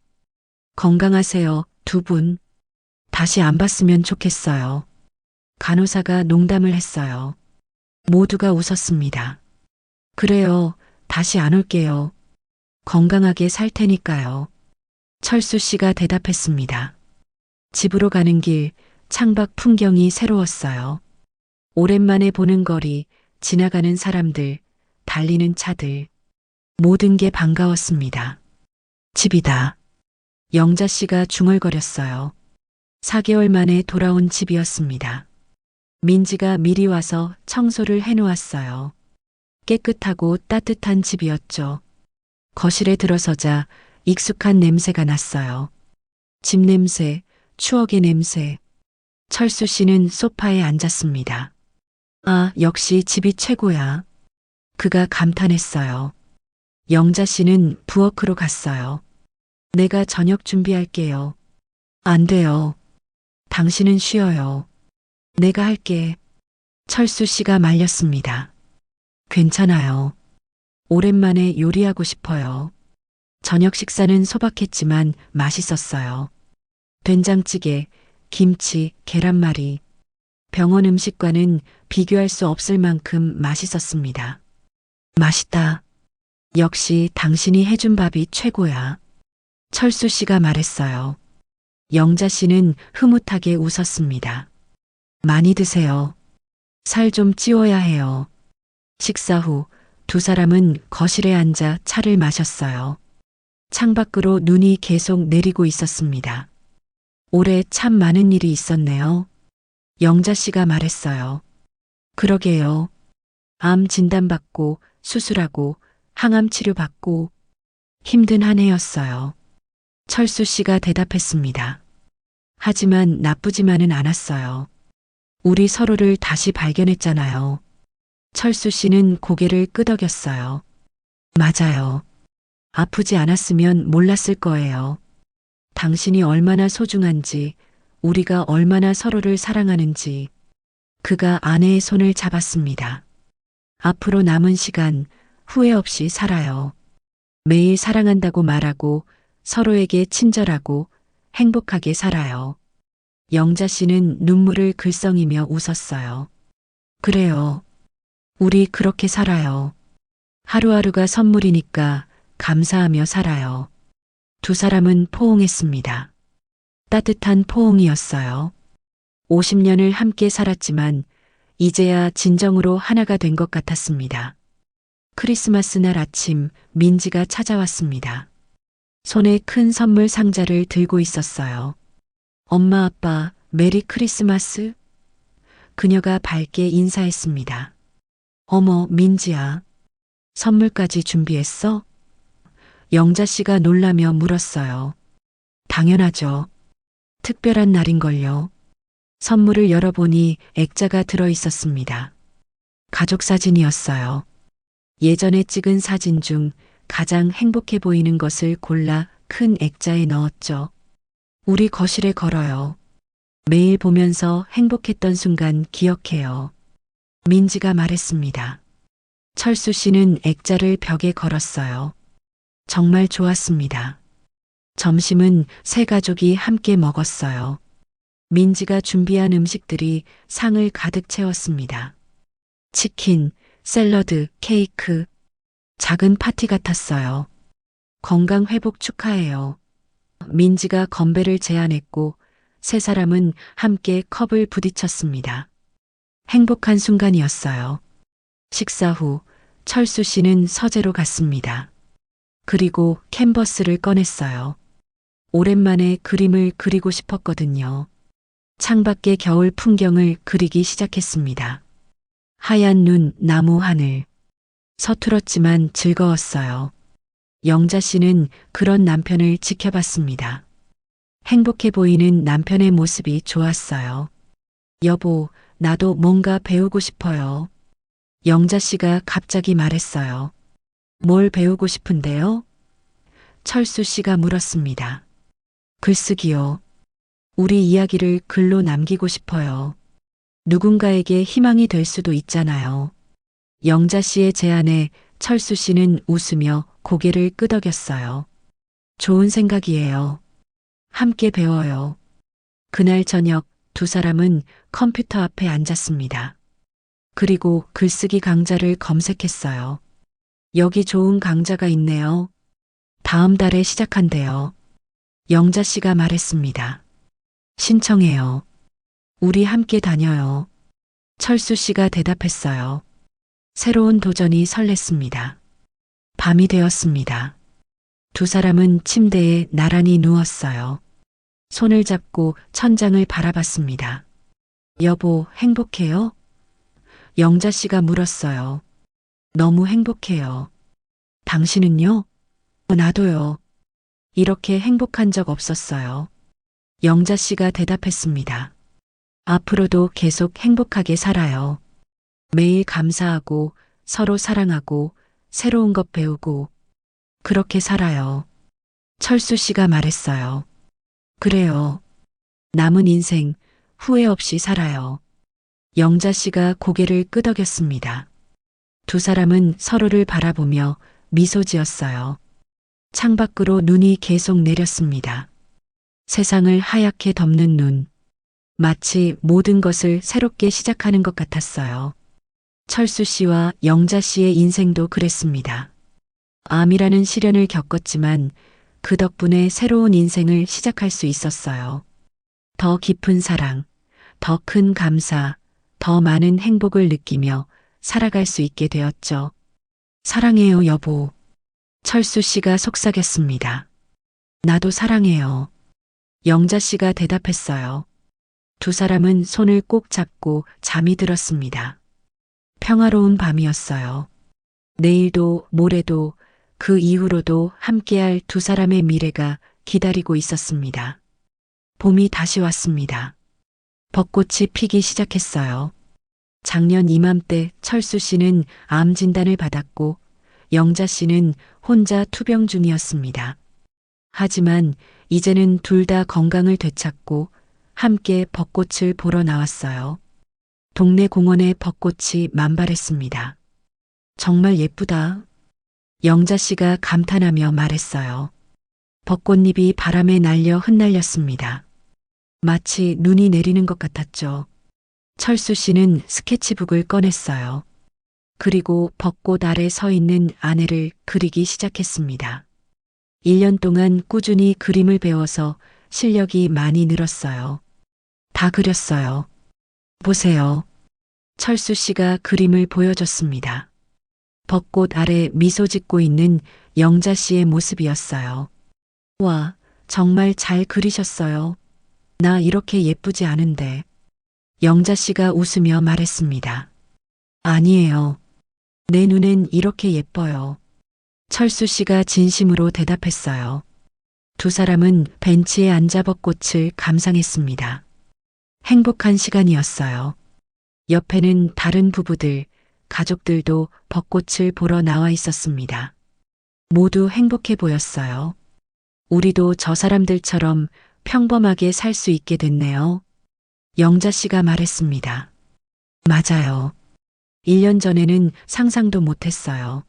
건강하세요, 두 분. 다시 안 봤으면 좋겠어요. 간호사가 농담을 했어요. 모두가 웃었습니다. 그래요, 다시 안 올게요. 건강하게 살 테니까요. 철수 씨가 대답했습니다. 집으로 가는 길, 창밖 풍경이 새로웠어요. 오랜만에 보는 거리, 지나가는 사람들, 달리는 차들. 모든 게 반가웠습니다. 집이다. 영자 씨가 중얼거렸어요. 4개월 만에 돌아온 집이었습니다. 민지가 미리 와서 청소를 해놓았어요. 깨끗하고 따뜻한 집이었죠. 거실에 들어서자 익숙한 냄새가 났어요. 집 냄새, 추억의 냄새. 철수 씨는 소파에 앉았습니다. 아, 역시 집이 최고야. 그가 감탄했어요. 영자 씨는 부엌으로 갔어요. 내가 저녁 준비할게요. 안 돼요. 당신은 쉬어요. 내가 할게. 철수 씨가 말렸습니다. 괜찮아요. 오랜만에 요리하고 싶어요. 저녁 식사는 소박했지만 맛있었어요. 된장찌개, 김치, 계란말이. 병원 음식과는 비교할 수 없을 만큼 맛있었습니다. 맛있다. 역시 당신이 해준 밥이 최고야. 철수 씨가 말했어요. 영자 씨는 흐뭇하게 웃었습니다. 많이 드세요. 살 좀 찌워야 해요. 식사 후 두 사람은 거실에 앉아 차를 마셨어요. 창밖으로 눈이 계속 내리고 있었습니다. 올해 참 많은 일이 있었네요. 영자 씨가 말했어요. 그러게요. 암 진단받고 수술하고 항암 치료받고 힘든 한 해였어요. 철수 씨가 대답했습니다. 하지만 나쁘지만은 않았어요. 우리 서로를 다시 발견했잖아요. 철수 씨는 고개를 끄덕였어요. 맞아요. 아프지 않았으면 몰랐을 거예요. 당신이 얼마나 소중한지, 우리가 얼마나 서로를 사랑하는지. 그가 아내의 손을 잡았습니다. 앞으로 남은 시간 후회 없이 살아요. 매일 사랑한다고 말하고 서로에게 친절하고 행복하게 살아요. 영자 씨는 눈물을 글썽이며 웃었어요. 그래요. 우리 그렇게 살아요. 하루하루가 선물이니까 감사하며 살아요. 두 사람은 포옹했습니다. 따뜻한 포옹이었어요. 50년을 함께 살았지만 이제야 진정으로 하나가 된 것 같았습니다. 크리스마스 날 아침 민지가 찾아왔습니다. 손에 큰 선물 상자를 들고 있었어요. 엄마 아빠 메리 크리스마스? 그녀가 밝게 인사했습니다. 어머 민지야. 선물까지 준비했어? 영자 씨가 놀라며 물었어요. 당연하죠. 특별한 날인걸요. 선물을 열어보니 액자가 들어 있었습니다. 가족 사진이었어요. 예전에 찍은 사진 중 가장 행복해 보이는 것을 골라 큰 액자에 넣었죠. 우리 거실에 걸어요. 매일 보면서 행복했던 순간 기억해요. 민지가 말했습니다. 철수 씨는 액자를 벽에 걸었어요. 정말 좋았습니다. 점심은 세 가족이 함께 먹었어요. 민지가 준비한 음식들이 상을 가득 채웠습니다. 치킨, 샐러드, 케이크. 작은 파티 같았어요. 건강 회복 축하해요. 민지가 건배를 제안했고 세 사람은 함께 컵을 부딪혔습니다. 행복한 순간이었어요. 식사 후 철수 씨는 서재로 갔습니다. 그리고 캔버스를 꺼냈어요. 오랜만에 그림을 그리고 싶었거든요. 창밖의 겨울 풍경을 그리기 시작했습니다. 하얀 눈, 나무 하늘. 서툴었지만 즐거웠어요. 영자 씨는 그런 남편을 지켜봤습니다. 행복해 보이는 남편의 모습이 좋았어요. 여보, 나도 뭔가 배우고 싶어요. 영자 씨가 갑자기 말했어요. 뭘 배우고 싶은데요? 철수 씨가 물었습니다. 글쓰기요. 우리 이야기를 글로 남기고 싶어요. 누군가에게 희망이 될 수도 있잖아요. 영자 씨의 제안에 철수 씨는 웃으며 고개를 끄덕였어요. 좋은 생각이에요. 함께 배워요. 그날 저녁 두 사람은 컴퓨터 앞에 앉았습니다. 그리고 글쓰기 강좌를 검색했어요. 여기 좋은 강좌가 있네요. 다음 달에 시작한대요. 영자 씨가 말했습니다. 신청해요. 우리 함께 다녀요. 철수 씨가 대답했어요. 새로운 도전이 설렜습니다. 밤이 되었습니다. 두 사람은 침대에 나란히 누웠어요. 손을 잡고 천장을 바라봤습니다. 여보, 행복해요? 영자 씨가 물었어요. 너무 행복해요. 당신은요? 나도요. 이렇게 행복한 적 없었어요. 영자 씨가 대답했습니다. 앞으로도 계속 행복하게 살아요. 매일 감사하고 서로 사랑하고 새로운 것 배우고 그렇게 살아요. 철수 씨가 말했어요. 그래요. 남은 인생 후회 없이 살아요. 영자 씨가 고개를 끄덕였습니다. 두 사람은 서로를 바라보며 미소 지었어요. 창밖으로 눈이 계속 내렸습니다. 세상을 하얗게 덮는 눈. 마치 모든 것을 새롭게 시작하는 것 같았어요. 철수 씨와 영자 씨의 인생도 그랬습니다. 암이라는 시련을 겪었지만 그 덕분에 새로운 인생을 시작할 수 있었어요. 더 깊은 사랑, 더 큰 감사, 더 많은 행복을 느끼며 살아갈 수 있게 되었죠. 사랑해요, 여보. 철수 씨가 속삭였습니다. 나도 사랑해요. 영자 씨가 대답했어요. 두 사람은 손을 꼭 잡고 잠이 들었습니다. 평화로운 밤이었어요. 내일도 모레도 그 이후로도 함께할 두 사람의 미래가 기다리고 있었습니다. 봄이 다시 왔습니다. 벚꽃이 피기 시작했어요. 작년 이맘때 철수 씨는 암 진단을 받았고 영자 씨는 혼자 투병 중이었습니다. 하지만 이제는 둘 다 건강을 되찾고 함께 벚꽃을 보러 나왔어요. 동네 공원에 벚꽃이 만발했습니다. 정말 예쁘다. 영자 씨가 감탄하며 말했어요. 벚꽃잎이 바람에 날려 흩날렸습니다. 마치 눈이 내리는 것 같았죠. 철수 씨는 스케치북을 꺼냈어요. 그리고 벚꽃 아래 서 있는 아내를 그리기 시작했습니다. 1년 동안 꾸준히 그림을 배워서 실력이 많이 늘었어요. 다 그렸어요. 보세요. 철수 씨가 그림을 보여줬습니다. 벚꽃 아래 미소 짓고 있는 영자 씨의 모습이었어요. 와, 정말 잘 그리셨어요. 나 이렇게 예쁘지 않은데. 영자 씨가 웃으며 말했습니다. 아니에요. 내 눈엔 이렇게 예뻐요. 철수 씨가 진심으로 대답했어요. 두 사람은 벤치에 앉아 벚꽃을 감상했습니다. 행복한 시간이었어요. 옆에는 다른 부부들, 가족들도 벚꽃을 보러 나와 있었습니다. 모두 행복해 보였어요. 우리도 저 사람들처럼 평범하게 살 수 있게 됐네요. 영자 씨가 말했습니다. 맞아요. 1년 전에는 상상도 못했어요.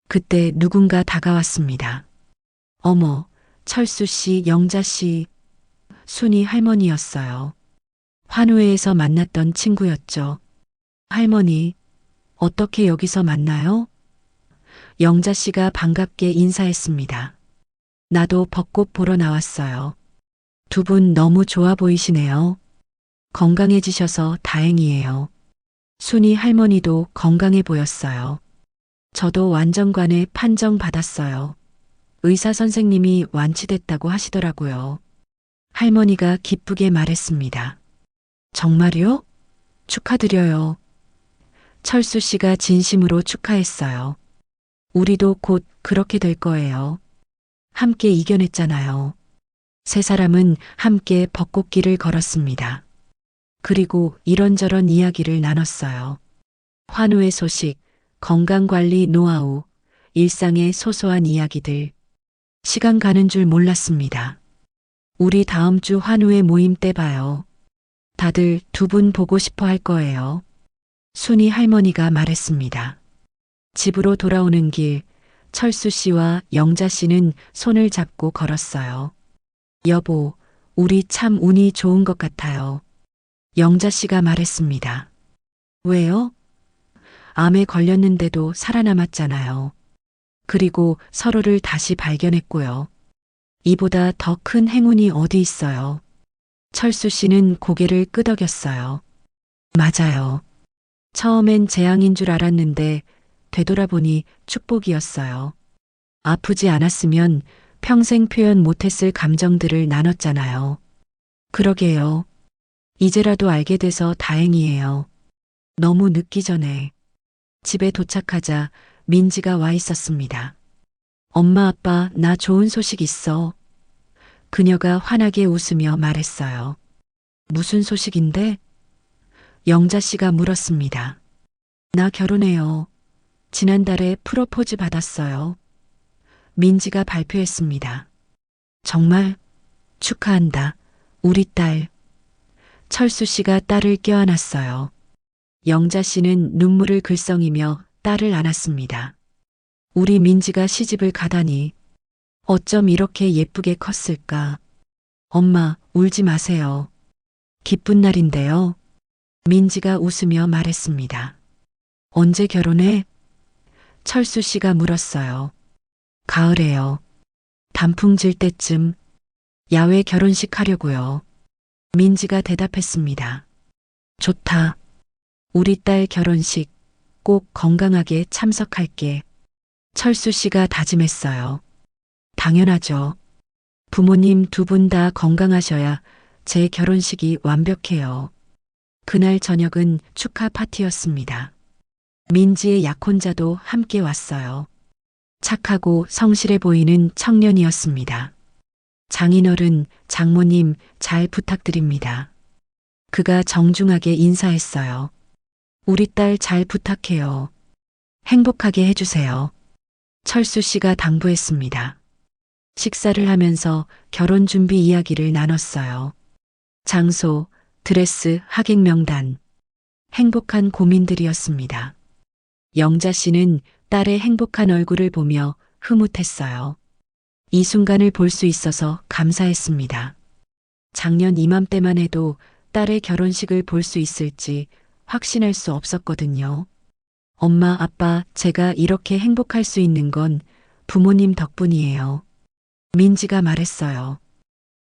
그때 누군가 다가왔습니다. 어머, 철수 씨, 영자 씨. 순이 할머니였어요. 환우회에서 만났던 친구였죠. 할머니, 어떻게 여기서 만나요? 영자 씨가 반갑게 인사했습니다. 나도 벚꽃 보러 나왔어요. 두 분 너무 좋아 보이시네요. 건강해지셔서 다행이에요. 순이 할머니도 건강해 보였어요. 저도 완전관에 판정 받았어요. 의사 선생님이 완치됐다고 하시더라고요. 할머니가 기쁘게 말했습니다. 정말요? 축하드려요. 철수 씨가 진심으로 축하했어요. 우리도 곧 그렇게 될 거예요. 함께 이겨냈잖아요. 세 사람은 함께 벚꽃길을 걸었습니다. 그리고 이런저런 이야기를 나눴어요. 환우의 소식, 건강관리 노하우, 일상의 소소한 이야기들. 시간 가는 줄 몰랐습니다. 우리 다음 주 환우회 모임 때 봐요. 다들 두 분 보고 싶어 할 거예요. 순이 할머니가 말했습니다. 집으로 돌아오는 길, 철수 씨와 영자 씨는 손을 잡고 걸었어요. 여보, 우리 참 운이 좋은 것 같아요. 영자 씨가 말했습니다. 왜요? 암에 걸렸는데도 살아남았잖아요. 그리고 서로를 다시 발견했고요. 이보다 더 큰 행운이 어디 있어요. 철수 씨는 고개를 끄덕였어요. 맞아요. 처음엔 재앙인 줄 알았는데 되돌아보니 축복이었어요. 아프지 않았으면 평생 표현 못했을 감정들을 나눴잖아요. 그러게요. 이제라도 알게 돼서 다행이에요. 너무 늦기 전에. 집에 도착하자 민지가 와 있었습니다. 엄마, 아빠, 나 좋은 소식 있어. 그녀가 환하게 웃으며 말했어요. 무슨 소식인데? 영자 씨가 물었습니다. 나 결혼해요. 지난달에 프로포즈 받았어요. 민지가 발표했습니다. 정말 축하한다. 우리 딸. 철수 씨가 딸을 껴안았어요. 영자 씨는 눈물을 글썽이며 딸을 안았습니다. 우리 민지가 시집을 가다니. 어쩜 이렇게 예쁘게 컸을까. 엄마, 울지 마세요. 기쁜 날인데요. 민지가 웃으며 말했습니다. 언제 결혼해? 철수 씨가 물었어요. 가을에요. 단풍 질 때쯤 야외 결혼식 하려고요. 민지가 대답했습니다. 좋다. 우리 딸 결혼식 꼭 건강하게 참석할게. 철수 씨가 다짐했어요. 당연하죠. 부모님 두 분 다 건강하셔야 제 결혼식이 완벽해요. 그날 저녁은 축하 파티였습니다. 민지의 약혼자도 함께 왔어요. 착하고 성실해 보이는 청년이었습니다. 장인어른, 장모님 잘 부탁드립니다. 그가 정중하게 인사했어요. 우리 딸 잘 부탁해요. 행복하게 해주세요. 철수 씨가 당부했습니다. 식사를 하면서 결혼 준비 이야기를 나눴어요. 장소, 드레스, 하객 명단. 행복한 고민들이었습니다. 영자 씨는 딸의 행복한 얼굴을 보며 흐뭇했어요. 이 순간을 볼 수 있어서 감사했습니다. 작년 이맘때만 해도 딸의 결혼식을 볼 수 있을지 확신할 수 없었거든요. 엄마, 아빠, 제가 이렇게 행복할 수 있는 건 부모님 덕분이에요. 민지가 말했어요.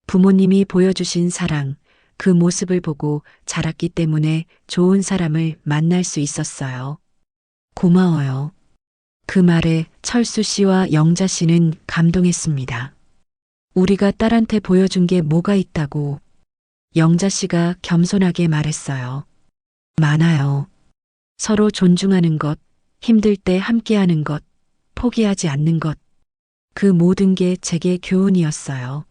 부모님이 보여주신 사랑, 그 모습을 보고 자랐기 때문에 좋은 사람을 만날 수 있었어요. 고마워요. 그 말에 철수 씨와 영자 씨는 감동했습니다. 우리가 딸한테 보여준 게 뭐가 있다고. 영자 씨가 겸손하게 말했어요. 많아요. 서로 존중하는 것, 힘들 때 함께하는 것, 포기하지 않는 것. 그 모든 게 제게 교훈이었어요.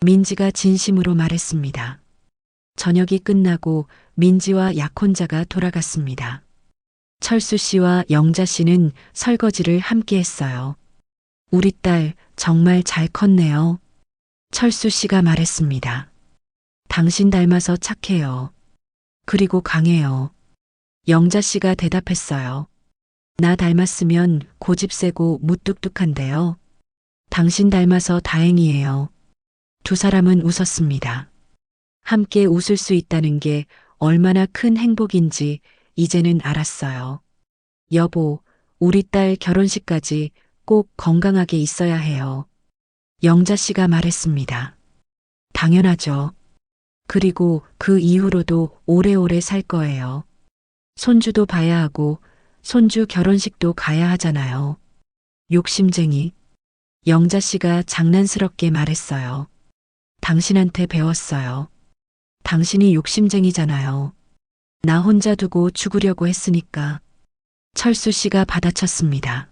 민지가 진심으로 말했습니다. 저녁이 끝나고 민지와 약혼자가 돌아갔습니다. 철수 씨와 영자 씨는 설거지를 함께 했어요. 우리 딸 정말 잘 컸네요. 철수 씨가 말했습니다. 당신 닮아서 착해요. 그리고 강해요. 영자 씨가 대답했어요. 나 닮았으면 고집 세고 무뚝뚝한데요. 당신 닮아서 다행이에요. 두 사람은 웃었습니다. 함께 웃을 수 있다는 게 얼마나 큰 행복인지 이제는 알았어요. 여보, 우리 딸 결혼식까지 꼭 건강하게 있어야 해요. 영자 씨가 말했습니다. 당연하죠. 그리고 그 이후로도 오래오래 살 거예요. 손주도 봐야 하고 손주 결혼식도 가야 하잖아요. 욕심쟁이. 영자 씨가 장난스럽게 말했어요. 당신한테 배웠어요. 당신이 욕심쟁이잖아요. 나 혼자 두고 죽으려고 했으니까. 철수 씨가 받아쳤습니다.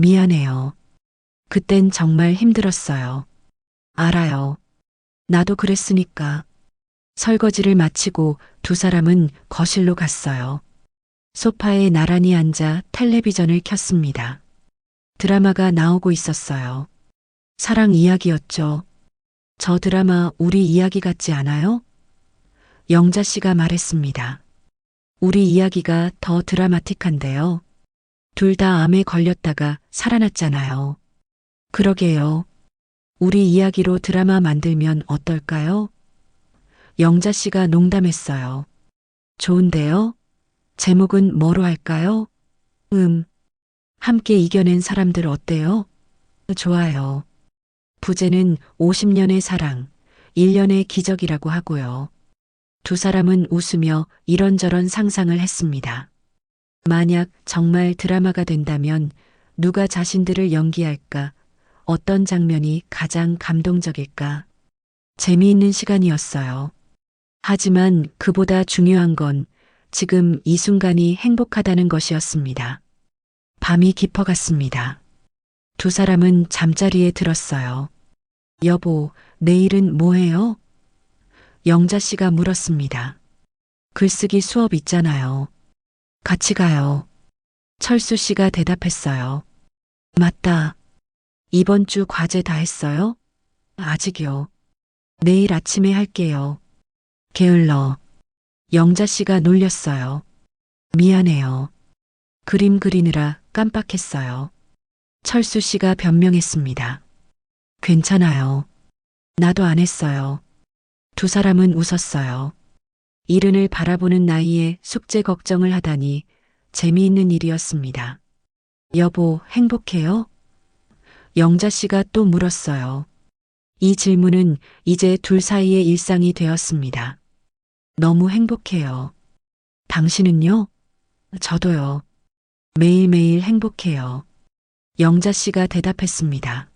미안해요. 그땐 정말 힘들었어요. 알아요. 나도 그랬으니까. 설거지를 마치고 두 사람은 거실로 갔어요. 소파에 나란히 앉아 텔레비전을 켰습니다. 드라마가 나오고 있었어요. 사랑 이야기였죠. 저 드라마 우리 이야기 같지 않아요? 영자 씨가 말했습니다. 우리 이야기가 더 드라마틱한데요. 둘 다 암에 걸렸다가 살아났잖아요. 그러게요. 우리 이야기로 드라마 만들면 어떨까요? 영자 씨가 농담했어요. 좋은데요? 제목은 뭐로 할까요? 함께 이겨낸 사람들 어때요? 좋아요. 부제는 50년의 사랑, 1년의 기적이라고 하고요. 두 사람은 웃으며 이런저런 상상을 했습니다. 만약 정말 드라마가 된다면 누가 자신들을 연기할까? 어떤 장면이 가장 감동적일까? 재미있는 시간이었어요. 하지만 그보다 중요한 건 지금 이 순간이 행복하다는 것이었습니다. 밤이 깊어갔습니다. 두 사람은 잠자리에 들었어요. 여보, 내일은 뭐 해요? 영자 씨가 물었습니다. 글쓰기 수업 있잖아요. 같이 가요. 철수 씨가 대답했어요. 맞다. 이번 주 과제 다 했어요? 아직이요. 내일 아침에 할게요. 게을러. 영자 씨가 놀렸어요. 미안해요. 그림 그리느라 깜빡했어요. 철수 씨가 변명했습니다. 괜찮아요. 나도 안 했어요. 두 사람은 웃었어요. 이른을 바라보는 나이에 숙제 걱정을 하다니 재미있는 일이었습니다. 여보, 행복해요? 영자 씨가 또 물었어요. 이 질문은 이제 둘 사이의 일상이 되었습니다. 너무 행복해요. 당신은요? 저도요. 매일매일 행복해요. 영자 씨가 대답했습니다.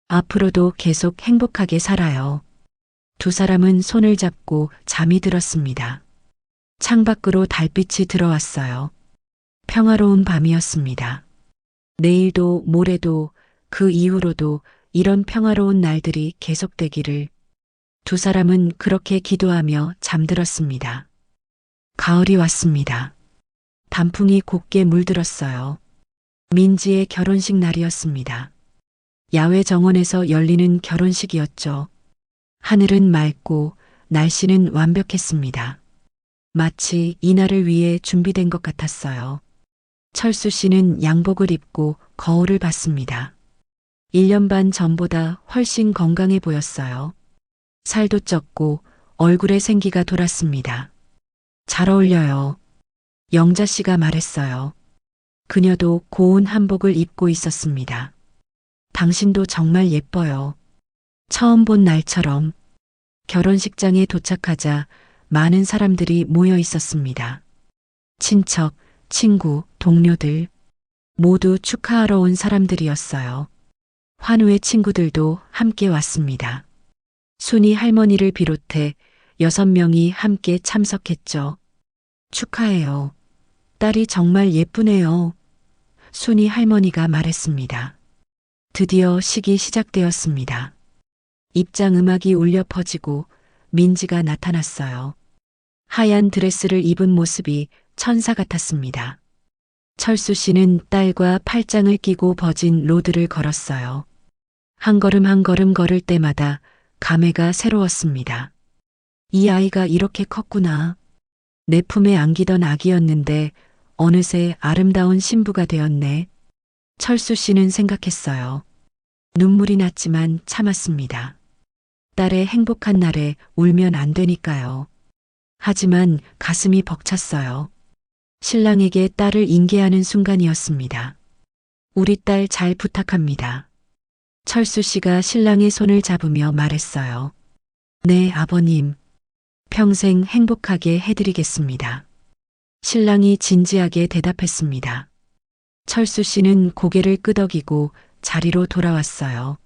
앞으로도 계속 행복하게 살아요. 두 사람은 손을 잡고 잠이 들었습니다. 창밖으로 달빛이 들어왔어요. 평화로운 밤이었습니다. 내일도 모레도 그 이후로도 이런 평화로운 날들이 계속되기를. 두 사람은 그렇게 기도하며 잠들었습니다. 가을이 왔습니다. 단풍이 곱게 물들었어요. 민지의 결혼식 날이었습니다. 야외 정원에서 열리는 결혼식이었죠. 하늘은 맑고 날씨는 완벽했습니다. 마치 이날을 위해 준비된 것 같았어요. 철수 씨는 양복을 입고 거울을 봤습니다. 1년 반 전보다 훨씬 건강해 보였어요. 살도 쪘고 얼굴에 생기가 돌았습니다. 잘 어울려요. 영자 씨가 말했어요. 그녀도 고운 한복을 입고 있었습니다. 당신도 정말 예뻐요. 처음 본 날처럼. 결혼식장에 도착하자 많은 사람들이 모여 있었습니다. 친척, 친구, 동료들 모두 축하하러 온 사람들이었어요. 환우의 친구들도 함께 왔습니다. 순이 할머니를 비롯해 6명이 함께 참석했죠. 축하해요. 딸이 정말 예쁘네요. 순이 할머니가 말했습니다. 드디어 식이 시작되었습니다. 입장 음악이 울려 퍼지고 민지가 나타났어요. 하얀 드레스를 입은 모습이 천사 같았습니다. 철수 씨는 딸과 팔짱을 끼고 버진 로드를 걸었어요. 한 걸음 한 걸음 걸을 때마다 감회가 새로웠습니다. 이 아이가 이렇게 컸구나. 내 품에 안기던 아기였는데 어느새 아름다운 신부가 되었네. 철수 씨는 생각했어요. 눈물이 났지만 참았습니다. 딸의 행복한 날에 울면 안 되니까요. 하지만 가슴이 벅찼어요. 신랑에게 딸을 인계하는 순간이었습니다. 우리 딸 잘 부탁합니다. 철수 씨가 신랑의 손을 잡으며 말했어요. 네, 아버님. 평생 행복하게 해드리겠습니다. 신랑이 진지하게 대답했습니다. 철수 씨는 고개를 끄덕이고 자리로 돌아왔어요.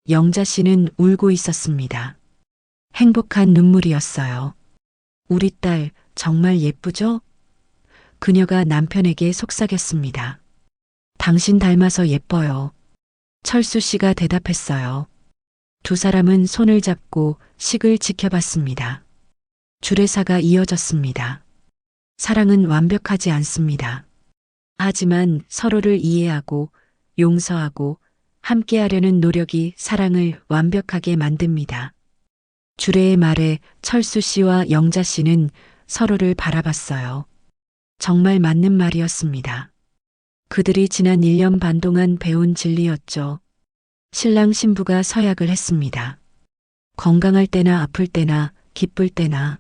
영자 씨는 울고 있었습니다. 행복한 눈물이었어요. 우리 딸 정말 예쁘죠? 그녀가 남편에게 속삭였습니다. 당신 닮아서 예뻐요. 철수 씨가 대답했어요. 두 사람은 손을 잡고 식을 지켜봤습니다. 주례사가 이어졌습니다. 사랑은 완벽하지 않습니다. 하지만 서로를 이해하고 용서하고 함께하려는 노력이 사랑을 완벽하게 만듭니다. 주례의 말에 철수 씨와 영자 씨는 서로를 바라봤어요. 정말 맞는 말이었습니다. 그들이 지난 1년 반 동안 배운 진리였죠. 신랑 신부가 서약을 했습니다. 건강할 때나 아플 때나 기쁠 때나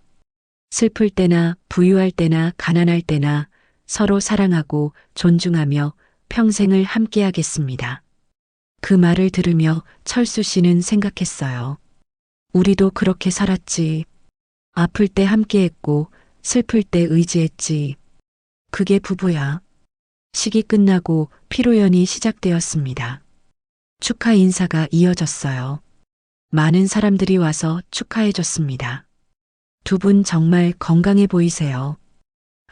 슬플 때나 부유할 때나 가난할 때나 서로 사랑하고 존중하며 평생을 함께하겠습니다. 그 말을 들으며 철수 씨는 생각했어요. 우리도 그렇게 살았지. 아플 때 함께했고 슬플 때 의지했지. 그게 부부야. 식이 끝나고 피로연이 시작되었습니다. 축하 인사가 이어졌어요. 많은 사람들이 와서 축하해줬습니다. 두 분 정말 건강해 보이세요.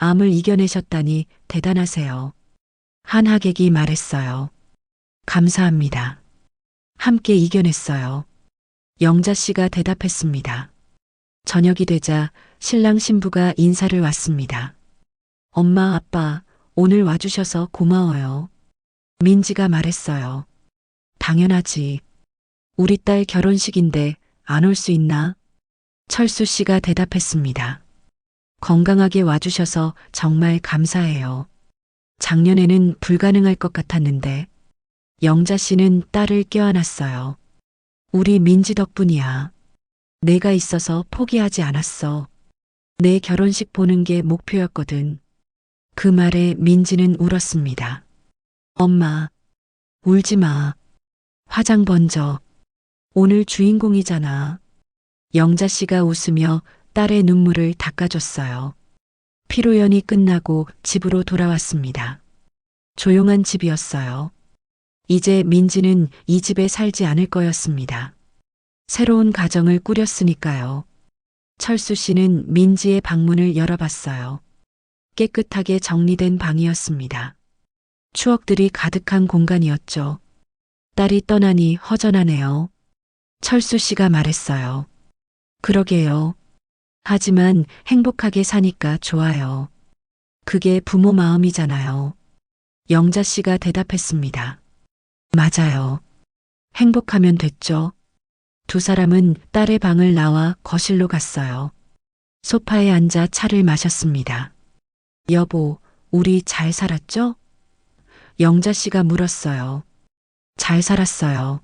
암을 이겨내셨다니 대단하세요. 한 하객이 말했어요. 감사합니다. 함께 이겨냈어요. 영자 씨가 대답했습니다. 저녁이 되자 신랑 신부가 인사를 왔습니다. 엄마, 아빠, 오늘 와주셔서 고마워요. 민지가 말했어요. 당연하지. 우리 딸 결혼식인데 안 올 수 있나? 철수 씨가 대답했습니다. 건강하게 와주셔서 정말 감사해요. 작년에는 불가능할 것 같았는데 영자 씨는 딸을 껴안았어요. 우리 민지 덕분이야. 내가 있어서 포기하지 않았어. 내 결혼식 보는 게 목표였거든. 그 말에 민지는 울었습니다. 엄마, 울지 마. 화장 번져. 오늘 주인공이잖아. 영자 씨가 웃으며 딸의 눈물을 닦아줬어요. 피로연이 끝나고 집으로 돌아왔습니다. 조용한 집이었어요. 이제 민지는 이 집에 살지 않을 거였습니다. 새로운 가정을 꾸렸으니까요. 철수 씨는 민지의 방문을 열어봤어요. 깨끗하게 정리된 방이었습니다. 추억들이 가득한 공간이었죠. 딸이 떠나니 허전하네요. 철수 씨가 말했어요. 그러게요. 하지만 행복하게 사니까 좋아요. 그게 부모 마음이잖아요. 영자 씨가 대답했습니다. 맞아요. 행복하면 됐죠. 두 사람은 딸의 방을 나와 거실로 갔어요. 소파에 앉아 차를 마셨습니다. 여보, 우리 잘 살았죠? 영자 씨가 물었어요. 잘 살았어요.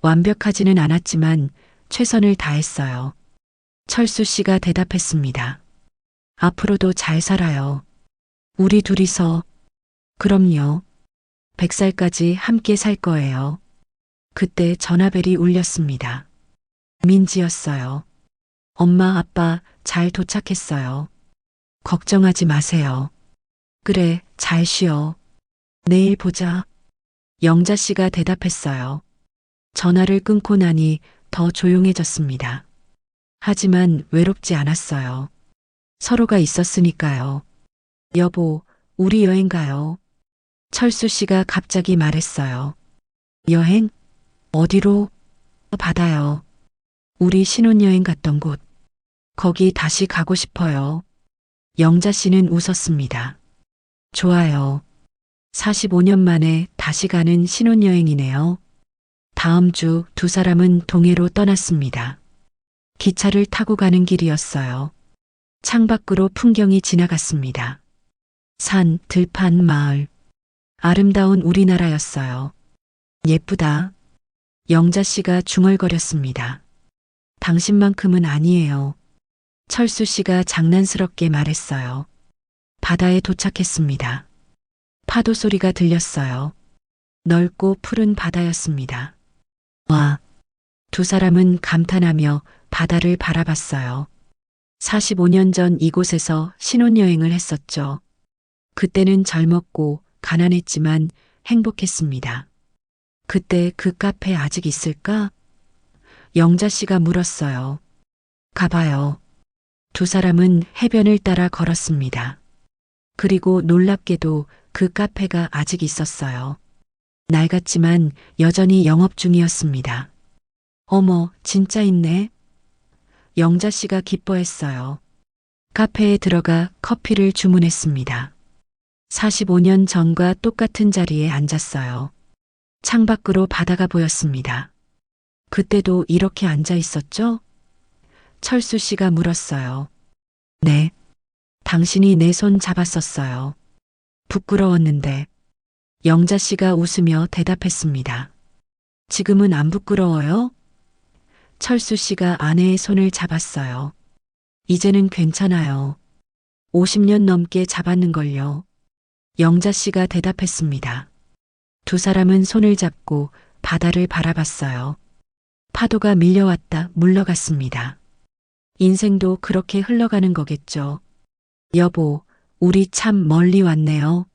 완벽하지는 않았지만 최선을 다했어요. 철수 씨가 대답했습니다. 앞으로도 잘 살아요. 우리 둘이서. 그럼요. 100살까지 함께 살 거예요. 그때 전화벨이 울렸습니다. 민지였어요. 엄마, 아빠 잘 도착했어요. 걱정하지 마세요. 그래, 잘 쉬어. 내일 보자. 영자 씨가 대답했어요. 전화를 끊고 나니 더 조용해졌습니다. 하지만 외롭지 않았어요. 서로가 있었으니까요. 여보, 우리 여행 가요. 철수 씨가 갑자기 말했어요. 여행? 어디로? 바다요. 우리 신혼여행 갔던 곳. 거기 다시 가고 싶어요. 영자 씨는 웃었습니다. 좋아요. 45년 만에 다시 가는 신혼여행이네요. 다음 주 두 사람은 동해로 떠났습니다. 기차를 타고 가는 길이었어요. 창밖으로 풍경이 지나갔습니다. 산, 들판, 마을. 아름다운 우리나라였어요. 예쁘다. 영자 씨가 중얼거렸습니다. 당신만큼은 아니에요. 철수 씨가 장난스럽게 말했어요. 바다에 도착했습니다. 파도 소리가 들렸어요. 넓고 푸른 바다였습니다. 와. 두 사람은 감탄하며 바다를 바라봤어요. 45년 전 이곳에서 신혼여행을 했었죠. 그때는 젊었고 가난했지만 행복했습니다. 그때 그 카페 아직 있을까? 영자 씨가 물었어요. 가봐요. 두 사람은 해변을 따라 걸었습니다. 그리고 놀랍게도 그 카페가 아직 있었어요. 낡았지만 여전히 영업 중이었습니다. 어머, 진짜 있네. 영자 씨가 기뻐했어요. 카페에 들어가 커피를 주문했습니다. 45년 전과 똑같은 자리에 앉았어요. 창밖으로 바다가 보였습니다. 그때도 이렇게 앉아 있었죠? 철수 씨가 물었어요. 네. 당신이 내 손 잡았었어요. 부끄러웠는데. 영자 씨가 웃으며 대답했습니다. 지금은 안 부끄러워요? 철수 씨가 아내의 손을 잡았어요. 이제는 괜찮아요. 50년 넘게 잡았는걸요. 영자 씨가 대답했습니다. 두 사람은 손을 잡고 바다를 바라봤어요. 파도가 밀려왔다 물러갔습니다. 인생도 그렇게 흘러가는 거겠죠. 여보, 우리 참 멀리 왔네요.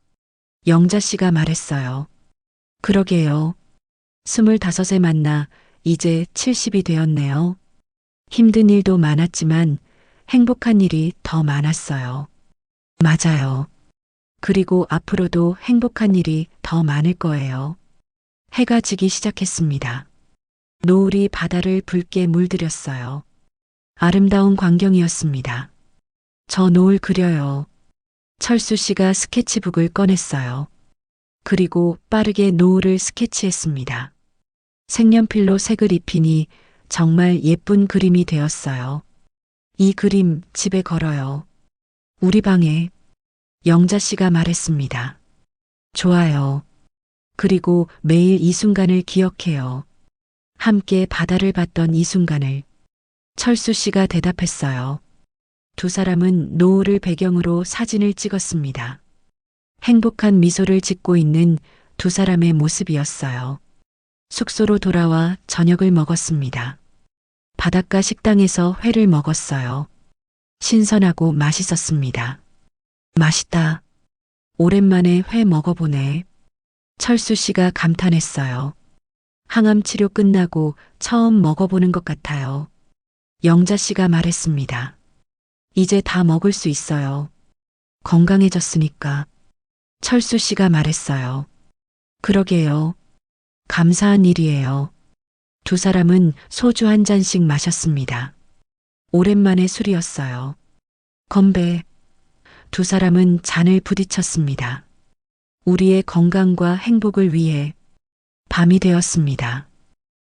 영자 씨가 말했어요. 그러게요. 25에 만나 이제 70이 되었네요. 힘든 일도 많았지만 행복한 일이 더 많았어요. 맞아요. 그리고 앞으로도 행복한 일이 더 많을 거예요. 해가 지기 시작했습니다. 노을이 바다를 붉게 물들였어요. 아름다운 광경이었습니다. 저 노을 그려요. 철수 씨가 스케치북을 꺼냈어요. 그리고 빠르게 노을을 스케치했습니다. 색연필로 색을 입히니 정말 예쁜 그림이 되었어요. 이 그림 집에 걸어요. 우리 방에. 영자 씨가 말했습니다. 좋아요. 그리고 매일 이 순간을 기억해요. 함께 바다를 봤던 이 순간을. 철수 씨가 대답했어요. 두 사람은 노을을 배경으로 사진을 찍었습니다. 행복한 미소를 짓고 있는 두 사람의 모습이었어요. 숙소로 돌아와 저녁을 먹었습니다. 바닷가 식당에서 회를 먹었어요. 신선하고 맛있었습니다. 맛있다. 오랜만에 회 먹어보네. 철수 씨가 감탄했어요. 항암 치료 끝나고 처음 먹어보는 것 같아요. 영자 씨가 말했습니다. 이제 다 먹을 수 있어요. 건강해졌으니까. 철수 씨가 말했어요. 그러게요. 감사한 일이에요. 두 사람은 소주 한 잔씩 마셨습니다. 오랜만에 술이었어요. 건배. 두 사람은 잔을 부딪혔습니다. 우리의 건강과 행복을 위해. 밤이 되었습니다.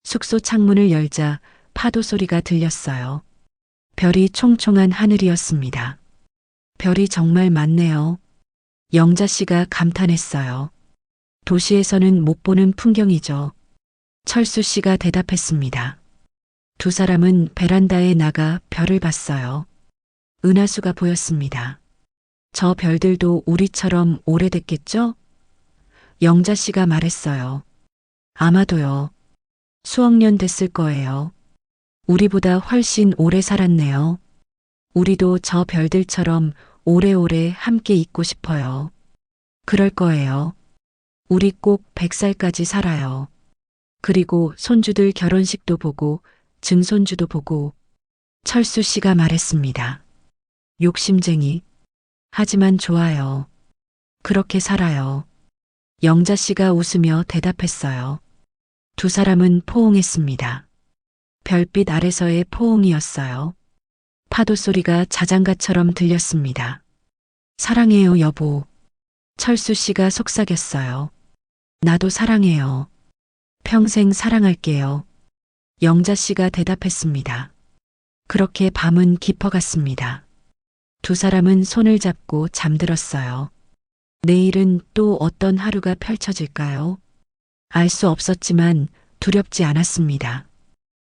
숙소 창문을 열자 파도 소리가 들렸어요. 별이 총총한 하늘이었습니다. 별이 정말 많네요. 영자 씨가 감탄했어요. 도시에서는 못 보는 풍경이죠. 철수 씨가 대답했습니다. 두 사람은 베란다에 나가 별을 봤어요. 은하수가 보였습니다. 저 별들도 우리처럼 오래됐겠죠? 영자 씨가 말했어요. 아마도요. 수억 년 됐을 거예요. 우리보다 훨씬 오래 살았네요. 우리도 저 별들처럼 오래오래 함께 있고 싶어요. 그럴 거예요. 우리 꼭 100살까지 살아요. 그리고 손주들 결혼식도 보고 증손주도 보고. 철수 씨가 말했습니다. 욕심쟁이. 하지만 좋아요. 그렇게 살아요. 영자 씨가 웃으며 대답했어요. 두 사람은 포옹했습니다. 별빛 아래서의 포옹이었어요. 파도 소리가 자장가처럼 들렸습니다. 사랑해요, 여보. 철수 씨가 속삭였어요. 나도 사랑해요. 평생 사랑할게요. 영자 씨가 대답했습니다. 그렇게 밤은 깊어갔습니다. 두 사람은 손을 잡고 잠들었어요. 내일은 또 어떤 하루가 펼쳐질까요? 알 수 없었지만 두렵지 않았습니다.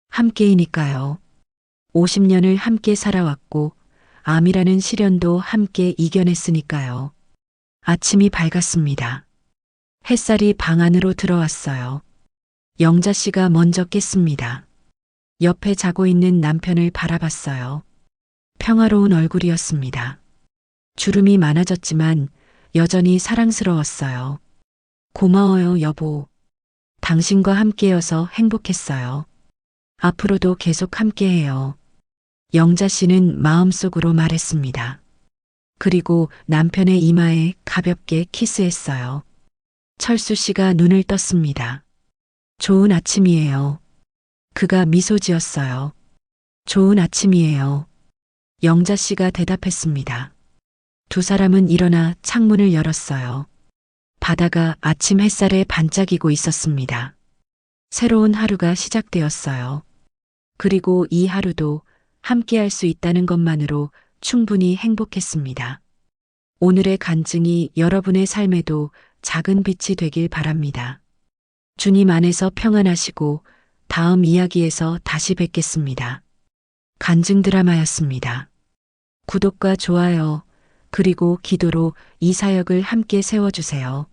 함께이니까요. 50년을 함께 살아왔고 암이라는 시련도 함께 이겨냈으니까요. 아침이 밝았습니다. 햇살이 방 안으로 들어왔어요. 영자 씨가 먼저 깼습니다. 옆에 자고 있는 남편을 바라봤어요. 평화로운 얼굴이었습니다. 주름이 많아졌지만 여전히 사랑스러웠어요. 고마워요, 여보. 당신과 함께여서 행복했어요. 앞으로도 계속 함께해요. 영자 씨는 마음속으로 말했습니다. 그리고 남편의 이마에 가볍게 키스했어요. 철수 씨가 눈을 떴습니다. 좋은 아침이에요. 그가 미소 지었어요. 좋은 아침이에요. 영자 씨가 대답했습니다. 두 사람은 일어나 창문을 열었어요. 바다가 아침 햇살에 반짝이고 있었습니다. 새로운 하루가 시작되었어요. 그리고 이 하루도 함께할 수 있다는 것만으로 충분히 행복했습니다. 오늘의 간증이 여러분의 삶에도 작은 빛이 되길 바랍니다. 주님 안에서 평안하시고 다음 이야기에서 다시 뵙겠습니다. 간증 드라마였습니다. 구독과 좋아요, 그리고 기도로 이 사역을 함께 세워주세요.